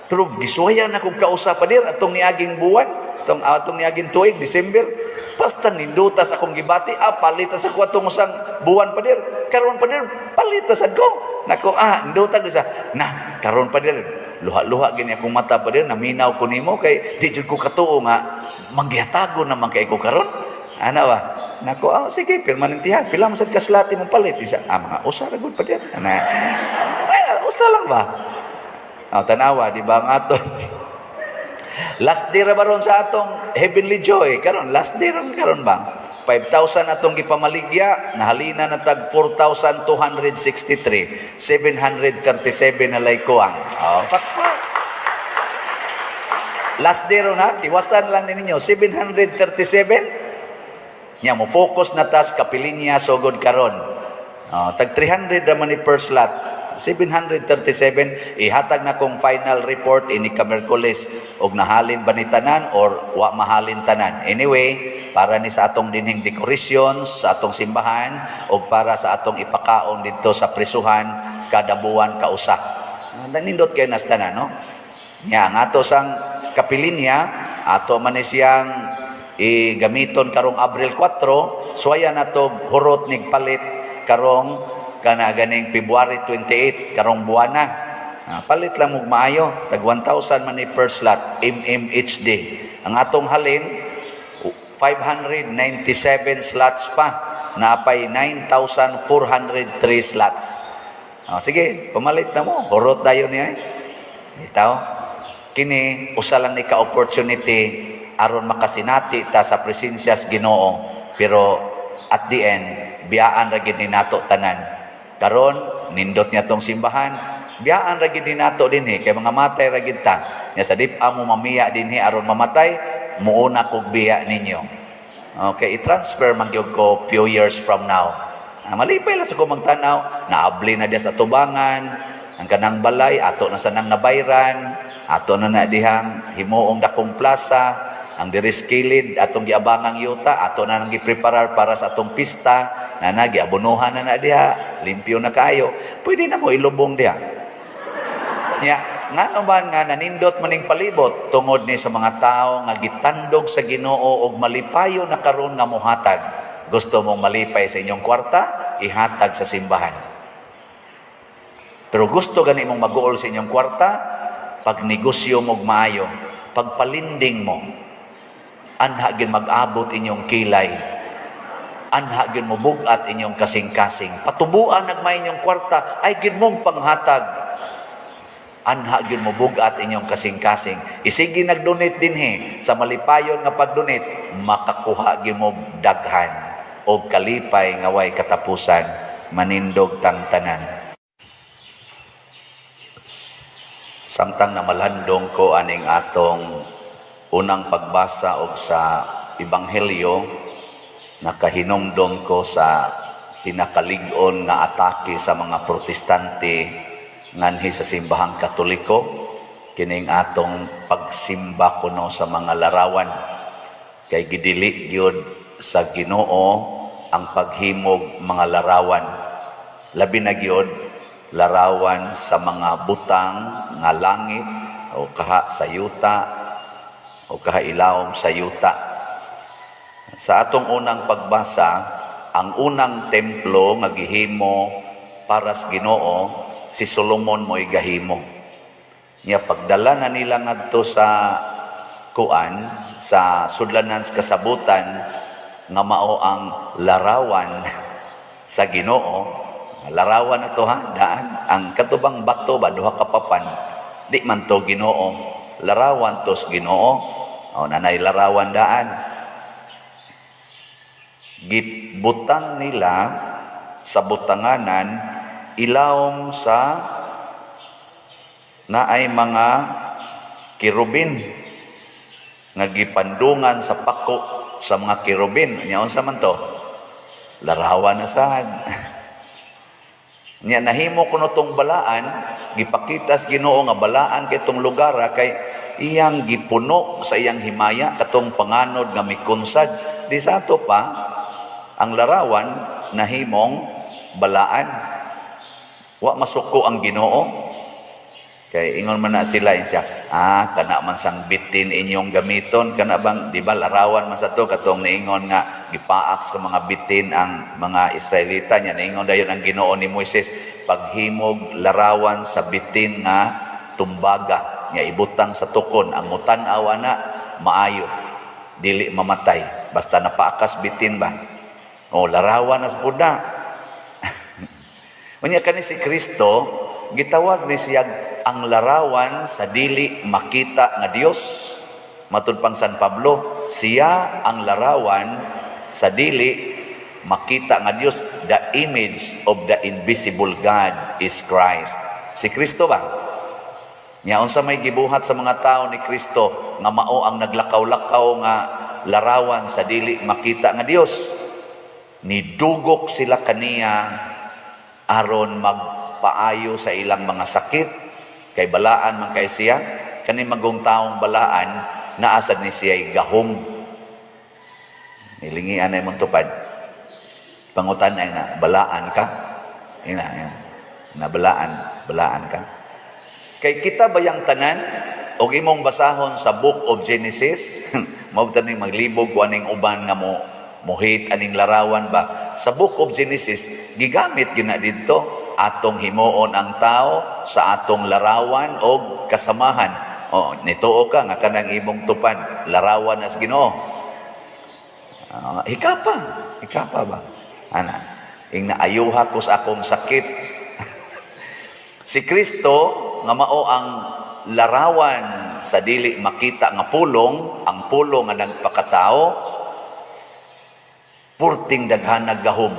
pero gisuwayan na kong kausap pader atong niaging buwan atong niaging tuig December basta nindutas akong gibati palitas ako atong usang buwan pader karon pader palitas ko nako nindutas sa na karon pader luha-luha gini akong mata pader naminaw ko nimo kay di jud ko katuo nga manggihatago naman kay ko karon ana ba nako sige permanentihan pila man sad kaslati mong palit isa mga usa ra gud pader ana usa lang ba tanawa di ba ang aton Last day ra ba ron sa atong heavenly joy? Karon, last day ron karon ba? 5,000 atong gipamaligya, nahalina na tag 4,263, 737 na laykuang. Oh, pakpak. Last day ron ha, tiwasan lang ninyo, 737. Nya mo focus na tas kapilinya sugod karon. Tag 300 naman ni per slot. 737 ihatag na kong final report ini ka Miyerkules og nahalin ba ni tanan or wa mahalin tanan. Anyway, para ni sa atong dinhing decorations sa atong simbahan o para sa atong ipakaon dito sa prisuhan kada buwan kausa. Nanindot kayo nas tanan, no? Nya ang ato sang kapilinya ato man ni siyang gamiton karong Abril 4, suwaya nato hurot nig palit karong kana ganing February 28 karong buwan na. Palit lang mo maayo tag 1,000 man ni per slot MMHD. Ang atong halin 597 slots pa, napay 9,403 slots. Sige, pumalit na mo. Hurot dayon niya. Bitaw, kini usa lang ni ka opportunity aron makasinati ta sa presensya sa Ginoo. Pero at the end, biyaan ra gid ni nato tanan. Karon nindot niya tong simbahan, biyaan ra gid ni nato dinhi kay mga matay ra gid ta. Nya sa dip-a mo mamiya dinhi aron mamatay, muuna kog biya ninyo. Okay, i-transfer man gyud ko few years from now. Malipay lang sa ko magtanaw, naabli na diya sa tubangan, ang kanang balay ato na sanang nabayran, ato na dihang himuong dakong plaza, ang diri skilid atong giabangang yuta, ato na nang gipreparar para sa atong pista, na giabunuhan na diha, limpyo na kayo. Pwede na mo ilubong diha. Nga naman nga nanindot maning palibot tungod ni sa mga tao nga gitandog sa Ginoo og malipayo na karon nga mohatag. Gusto mong malipay sa inyong kwarta, ihatag sa simbahan. Pero gusto gani mong mag-uol sa inyong kwarta, pag negosyo mo maayo, pagpalinding mo, anha gid mag-abot inyong kilay, anha gid mo bugat inyong kasing-kasing, patubuan nagmay inyong kwarta, ay gid mong panghatag, anha gid mo bugat inyong kasing-kasing, isigi nag-donate dinhi sa malipayon nga pag-donate, makakuha gid mo daghan o kalipay nga way katapusan, manindog tang tanan. Samtang namalandong ko aning atong unang pagbasa og sa Ebanghelyo, nakahinumdom ko sa pinakalig-on nga atake sa mga protestante nganhi sa simbahang Katoliko, kining atong pagsimba kuno sa mga larawan. Kay gidili gyud sa Ginoo ang paghimog mga larawan. Labi na gyud larawan sa mga butang nga langit o kaha sa yuta o kahailawom sa yuta. Sa atong unang pagbasa, ang unang templo nga gihimo para sa Ginoo, si Solomon mo'y gahimo. Niya pagdala na nila ngadto sa kuan, sa sudlanan sa kasabutan, nga mao ang larawan sa Ginoo. Larawan na to ha, daan. Ang katubang bato ba, duha kapapan, di man to Ginoo. Larawan to sa Ginoo. O nanay larawan daan. Gitbutang nila sa butanganan, ilawom sa naay mga kirubin nga gipandungan sa pako sa mga kirubin. Nya unsa man to? Larawan na sad. Nya nahimo kuno tong balaan, gipakita sa Ginoo nga balaan kay tong lugar kay iyang gipuno sa iyang himaya katong panganod nga mikunsad. Di sa ato pa ang larawan nahimong balaan. Wa masuko ang Ginoo. Kay ingon man na sila siya, kana man sang bitin inyong gamiton, kana bang, di ba larawan man sa to, katong niingon nga, gipaak sa mga bitin ang mga Israelita niya, niingon dayon ang Ginoo ni Moises, paghimog larawan sa bitin nga tumbaga, nga ibutang sa tukon, ang mutan-awa na, maayo, dili mamatay, basta napaakas bitin ba? O, larawan na sa puda. Unya kani si Kristo, gitawag ni siya ang larawan sa dili makita nga Dios. Matud pang San Pablo, siya ang larawan sa dili makita nga Dios. The image of the invisible God is Christ. Si Kristo ba? Nya unsa may gibuhat sa mga tao ni Kristo nga mao ang naglakaw-lakaw nga larawan sa dili makita nga Dios. Nidugok sila kaniya aron magpaayo sa ilang mga sakit, kay balaan man kay siya. Kani magong taong balaan, naasad ni siya'y gahom. Nilingian na imong tupad. Pangutan ay na, balaan ka? Ina. Na balaan ka. Kay kita bayang tanan, o imong basahon sa Book of Genesis, mabutaning maglibog ko aning uban nga mo, muhit aning larawan ba. Sa Book of Genesis, gigamit gina dito, atong himuon ang tao sa atong larawan o kasamahan. O, nituo ka nga kanang imong tupad, larawan as Ginoo. Hikapa ba? Ana, ing naayuha ko sa akong sakit. Si Kristo nga mao ang larawan sa dili makita nga pulong, ang pulong nga nagpakatao, purting daghanag gahom.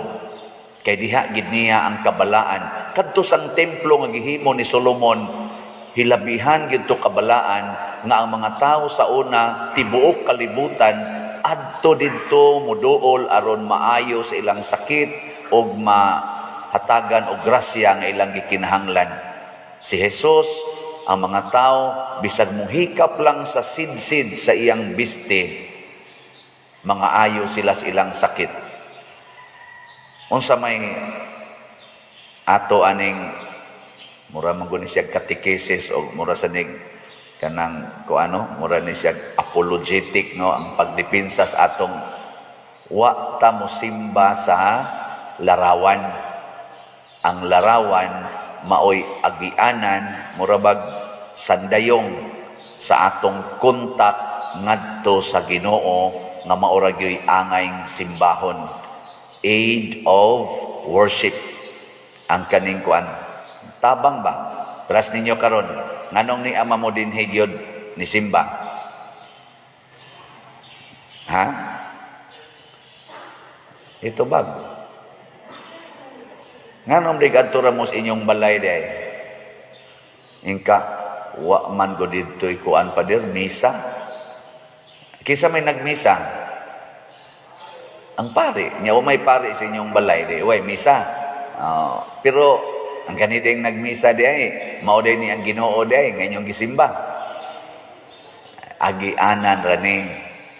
Kay diha gid niya ang kabalaan. Kadto sang templo nga gihimo ni Solomon, hilabihan gito kabalaan nga ang mga tao sa una tibuok kalibutan adto didto muduol aron maayo sa ilang sakit o mahatagan og grasya nga ilang gikinahanglan. Si Jesus, ang mga tao bisag muhikap lang sa sidsid sa iyang biste, mga ayo sila sa ilang sakit. Unsa may ato aning mura man guni siya catechesis o mura sa ning kanang mura ni siya apologetic, no, ang pagdepensa sa atong wa ta mosimba sa larawan. Ang larawan maoy agianan, mura bag sandayong sa atong kontak ngadto sa Ginoo nga maura gyoy angayng simbahon. Aid of worship ang kaning tabang ba? Pras ninyo karon, nganong ni ama mo din higyod ni simba? Ha? Ito bag. Nganong di kadtura mo sa inyong balay day? Ingka, wa man go dito'y kuan pa dir, misa. Kisa may nagmisa, ang pari, niya may pari sa inyong balay day, way misa. Pero ang kanideng nagmisa di ay, mao day ni ang Ginoo di ay, ngayong gisimba. Agianan rani,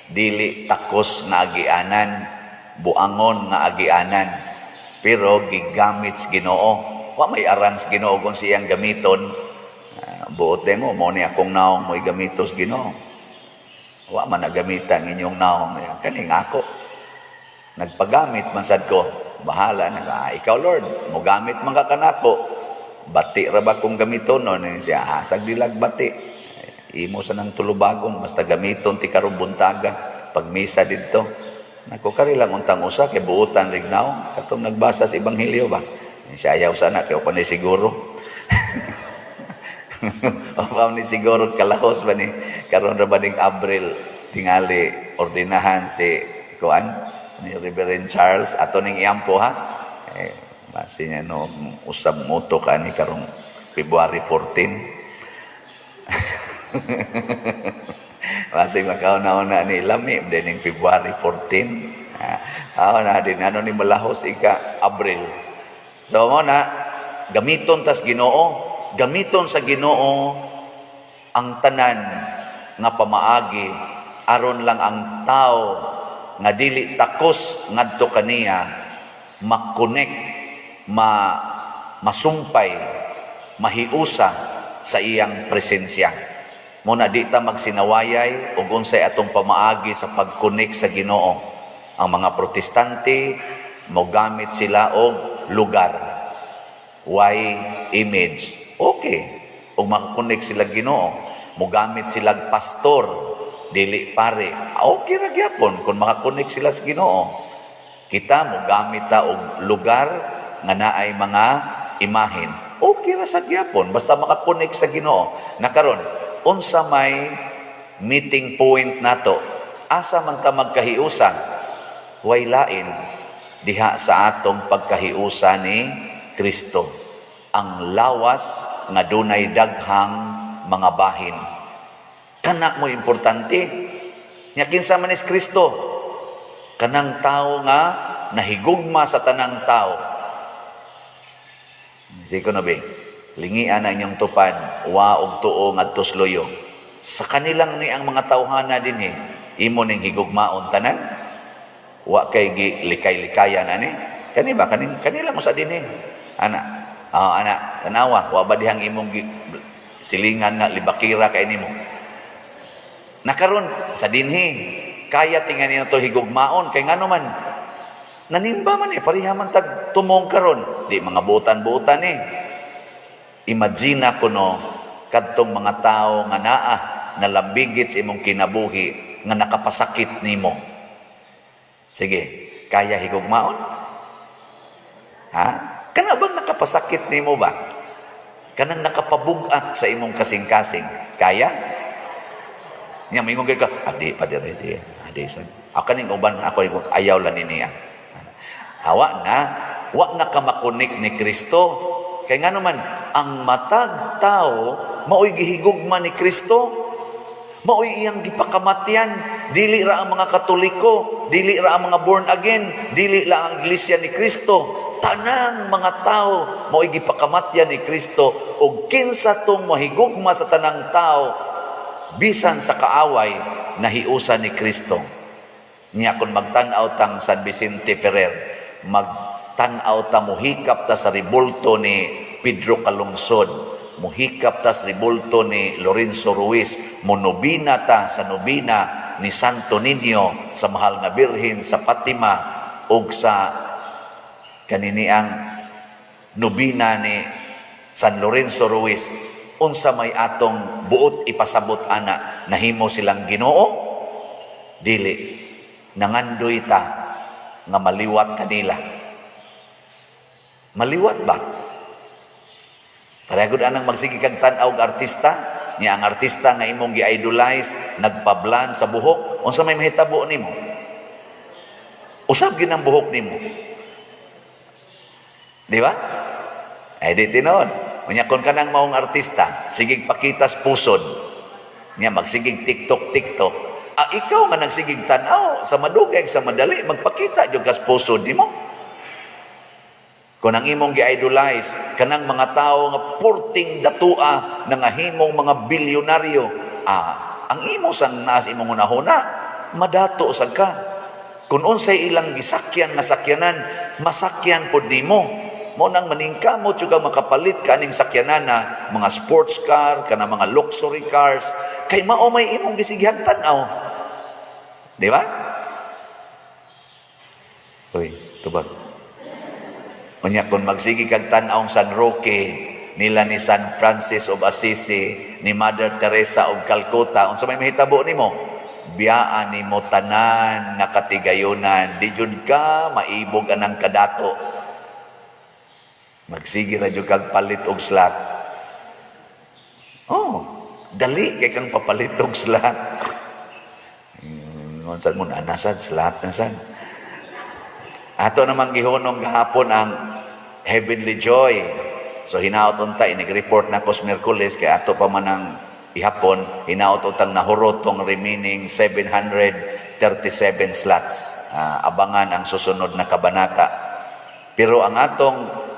dili takos nga agianan, buangon nga agianan, pero gigamit sa Ginoo. Wa may arang sa Ginoo kung siyang gamiton, buot mo ni akong naong mo'y gamitos Ginoo. Wa man nagamita ang inyong naong, kaning ako. Nagpagamit man sad ko, bahala na ikaw Lord, mo gamit man ka kanako, bati ra ba kung gamiton no siya hasag dilag bati, imo sa nang tulubagon basta gamiton ti karong buntaga pag misa didto. Nako kari lang untang usa kay buutan rignaw katong nagbasa sa ebanghelyo ba, siya ayaw sana kay pa ni siguro. O ni siguro kalahos ba ni karon ra ba ning Abril tingali ordinahan si kuan ni Reverend Charles ato ning iyampo ha. Basi niya no usab moto ka ni karong February 14. Basi makauna-una ni lami dining February 14. Na din ni malahos ika Abril. So mo na gamiton tas Ginoo, gamiton sa Ginoo ang tanan nga pamaagi aron lang ang tao nga dili takos ngadto kaniya makonek, masumpay, mahiusa sa iyang presensya. Muna di ta magsinawayay ug unsay atong pamaagi sa pagkonek sa Ginoo. Ang mga protestante mogamit sila og lugar. Why image? Okay. Ug makakonek sila Ginoo, mogamit sila pastor, dili pare. Okay ra gyapon kung makakonek sila sa Ginoo. Kita mo gamit ta og lugar nga naay mga imahen. Okay ra sa gyapon basta makakonek sa Ginoo. Nakaron unsa may meeting point nato. Asa man ta magkahiusa? Way lain diha sa atong pagkahiusa ni Kristo. Ang lawas nga dunay daghang mga bahin. Kana mo importante. Nya kinsa man is Kristo? Kanang tao nga nahigugma sa tanang tao. Siko na be, lingian na inyong tupad, wa og tuo ngadto loyo. Sa kanilang ni ang mga tawhana din imo ning higugmaon tanan. Wa kay likay-likayan ani. Kani ba kanila mo sa din ana. Ana, tanawa, wa ba dihang imong silingan nga libakira kay nimo. Nakaron sa dinhi, kaya tingani na to higugmaon kay ngano man nanimba man pareha man tag tumong karon, di mga butan-butan Imagine ko no kadtong mga tao nga naa nalambigit sa imong kinabuhi nga nakapasakit nimo. Sige, kaya higugmaon? Ha? Kana bang nakapasakit nimo ba? Kanang nakapabugat sa imong kasing-kasing. Kaya? Nya mingon ka, adi pa dire di. Adi san. Ako ning uban ako ayaw lan niya. Hawa na, wa na ka makunik ni Kristo. Kay ngano man ang matag tao maoy gihigugma ni Kristo. Maoy iyang gipakamatyan. Dili ra ang mga Katoliko, dili ra ang mga born again, dili la ang iglesia ni Kristo. Tanang mga tao maoy gipakamatyan ni Kristo ug kinsa tong mahigugma sa tanang tao bisan sa kaaway nahiusa ni Kristo. Niya kung magtan-aw tang San Vicente Ferrer, magtan-aw ta muhikap ta sa ribulto ni Pedro Calungsod, muhikap ta sa ribulto ni Lorenzo Ruiz, monobina ta sa nobina ni Santo Niño, sa Mahal nga Birhen sa Fatima ug sa kaniniang nobina ni San Lorenzo Ruiz. Unsa may atong buot ipasabot ana, nahimo silang Ginoo? Dili. Nangandoy ta nga maliwat kanila. Maliwat ba? Parehagod anang magsigi kag tan-aw og artista, niya ang artista nga imong gi-idolize nagpablan sa buhok, unsa may mahitabo nimo? Usab gid ang buhok nimo. Di ba? Ay di tinon. Unya kon kanang maong artista, sigig pakitas pusod. Nya magsigig TikTok. Ikaw nga nagsigig tan-aw sa madugay sa madali magpakita jud kas pusod nimo. Kung ang imong gi-idolize kanang mga tao nga purting datua nga himong mga bilyonaryo, ang imo sang naas imong unahuna, madato sad ka. Kung unsay ilang gisakyan nga sakyanan, masakyan pod nimo. Mo nang maningkamot yung makapalit ka ning sakyanan na mga sports car, kana mga luxury cars, kay mao may imong gisigihang tan-aw. Di ba? Uy, tubag. Unya kung magsigi kag tan-aw San Roque, nila ni San Francis of Assisi, ni Mother Teresa of Calcutta, unsa may mahitabo nimo? Biyaan nimo tanan nga katigayunan, di jud ka maibog anang kadato. Magsige ra jud kag palit og slot. Dali kay kang papalit og slot. Unsa mo anasan slot na sad. Ato namang gihunong gahapon ang Heavenly Joy. So hinaot unta inig-report na kos Miyerkules kay ato pa man ang ihapon, hinaot utang nahurot tong remaining 737 slots. Abangan ang susunod na kabanata. Pero ang atong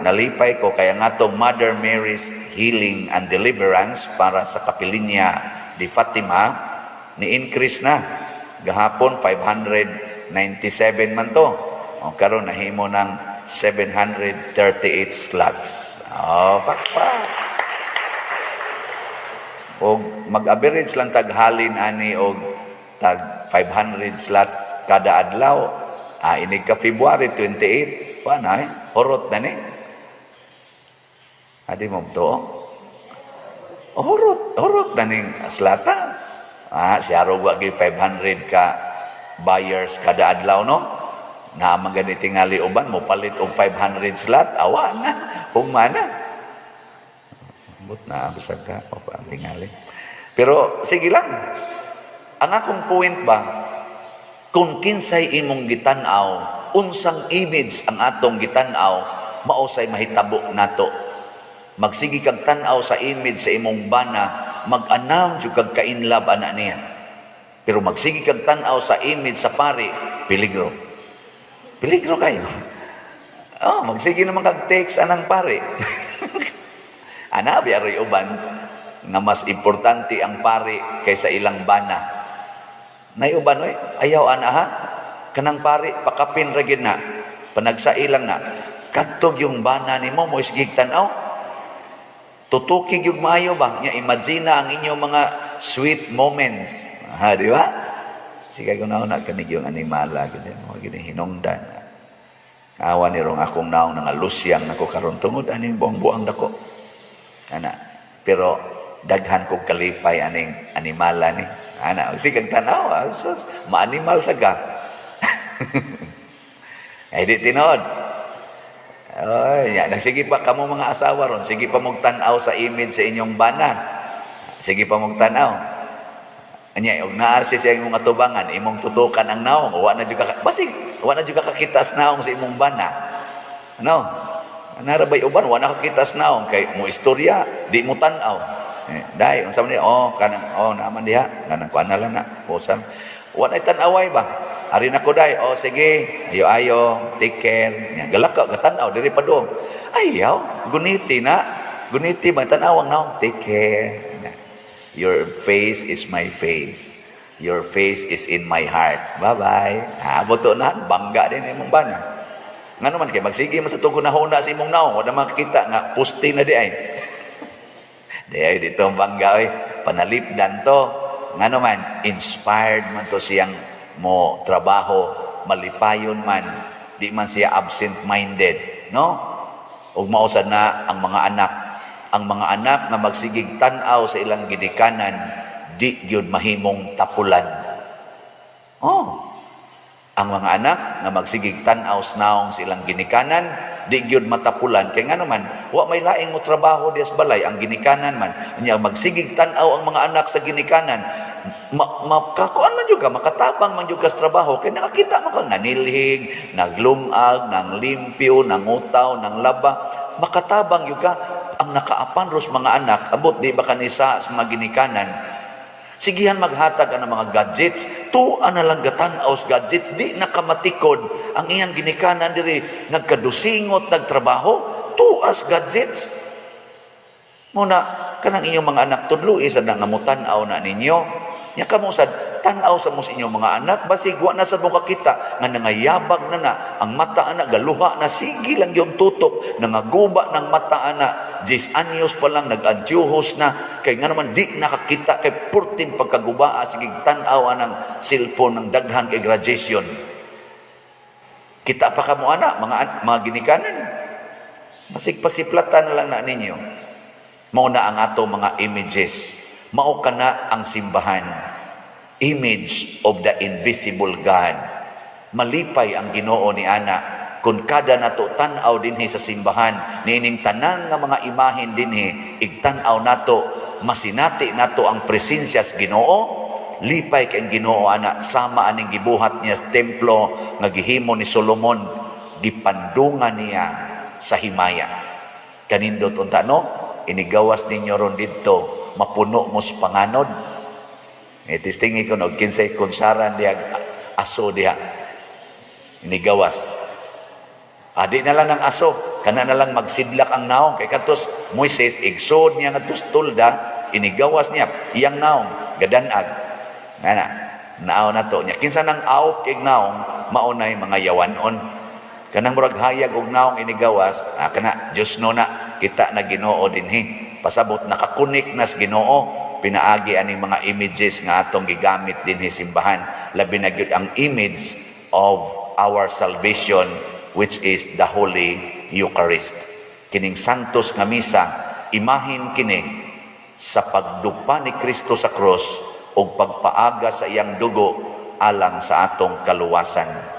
nalipay ko kaya nga itong Mother Mary's Healing and Deliverance para sa Kapilinya di Fatima, ni-increase na. Gahapon, 597 man to. Karon nahimo ng 738 slots. Pakpak. O mag-average lang taghalin ani og tag 500 slots kada adlaw. Inig ka February 28. Horot na ni. Adi mo to. Horot na ning slata. Siya ro wagi 500 ka buyers kada adlaw no. Na magani tingali uban mo palit og 500 slot, awa na. Humana. But na bisag ka o tingali. Pero sige lang. Ang akong point ba, kung kinsay imong gitanaw, unsang image ang atong gitanaw, mausay mahitabo nato. Magsigi kag tanaw sa image sa imong bana, mag-anam jud kag kainlab ana niya. Pero magsigi kag tanaw sa image sa pari, peligro. Peligro kayo. Oh, magsigi naman kag text anang pari. Ana biyaroy uban nga mas importante ang pari kaysa ilang bana. Nay uban oy, ayaw ana ha. Kanang pari pakapin ra gid na. Panagsailang na. Kadtog yung bana nimo mo isgig tan-aw. Tutukig yung maayo ba? Nya imagine ang inyong mga sweet moments. Ha, di ba? Sige ko na kanig yung animala gid mo gid hinungdan. Awa ni rong akong naong nga lusyang nako karon tungod aning buang-buang dako. Ana. Pero daghan kog kalipay aning animala ni. Ana, sige kag tanaw, sus, ma-animal sa ka. Ay di tinod. Oy, sige pa kamo mga asawa ron, sige pa mong tanaw sa image sa inyong bana. Sige pa mong tanaw. Anya, og naa siya imong atubangan, imong tutukan ang naong, wa na jud ka basig, wa na jud ka kakitas naong sa imong bana. Ano? Narabay uban, wa na kakitas naong kay mo istorya, di mo tanaw. Dai unsa man kanang naman diha kanang kuan lang na usan wa na tan-away ba ari na ko dai sige ayo take care nya galak ka tan-aw diri pa dong ayaw guniti ba tan-awang naong take care your face is my face, your face is in my heart, bye bye. Buto na bangga din imong bana nga naman kay magsige man sa tugon na huna sa imong naong wala makita nga poste na di ay. Dahil dito ang bangga, panalipdan to. Nga naman, inspired man to siyang mo trabaho, malipayon man, di man siya absent-minded, no? O mausad na ang mga anak. Ang mga anak na magsigig tanaw sa ilang gidikanan, di yun mahimong tapulan. Oh, ang mga anak na magsigig tanaw sa ilang ginikanan, di gyud matapulan kay nga naman wa may laing mo trabaho dias balay ang ginikanan man unya magsigig tan-aw ang mga anak sa ginikanan makakuan man jud ka makatabang man jud ka sa trabaho kay nakakita man kang nanilhig naglungag nang limpyo nangutaw nang laba makatabang jud ka ang nakaapan ros mga anak abot di ba kanisa sa mga ginikanan sigihan maghatag ang mga gadgets, tuan na lang gatan-aw sa gadgets, di nakamatikod ang iyang ginikanan diri, nagkadusingot, nagtrabaho, tuas gadgets. Muna, kanang inyong mga anak tudlo, isa na ngamutan-aw na ninyo. Nya kamo sad tan-aw sa mo sa inyong mga anak, basig wa na sad mo kakita, nga nangayabag na, ang mata ana, galuha na, sige lang yung tutok, nangaguba ng mata ana, 10 anyos pa lang, nag-antyuhos na, kay nga naman di nakakita, kay purtin pagkagubaa, sige tan-aw ng cellphone, ng daghan kay graduation. Kita pa kamo ana, mga ginikanan, basig pasiplatan na lang na ninyo. Mauna ang ato mga images, mao kana ang simbahan, image of the invisible God. Malipay ang Ginoo ni ana kun kada nato tan-aw dinhi sa simbahan nining tanan nga mga imahen dinhi igtan-aw nato masinati nato ang presensya sa Ginoo. Lipay kay ang Ginoo ana sama aning gibuhat niya sa templo nga gihimo ni Solomon, gipandungan niya sa himaya. Kanindot unta no, inigawas ninyo ron didto mapuno mo sa panganod. Itistingi ko no, kinsay kunsaran diya aso diya. Inigawas. Adi na lang ng aso, kana na lang magsidlak ang naong. Kay katos Moises, igsod niya nga tulda, inigawas niya, iyang naong, gadanag. Nga naaw na to. Kinsa nang aop kay naong, maunay mga yawanon. Kanang murag hayag og naong inigawas, kana, Diyos no na, kita na Ginoo dinhi. Pasabot nakakunik nas Ginoo, pinaagi aning mga images nga atong gigamit dinhi simbahan, labi na gyud ang image of our salvation, which is the Holy Eucharist. Kining santos nga misa, imahin kini sa pagdupa ni Kristo sa krus ug pagpaaga sa iyang dugo alang sa atong kaluwasan.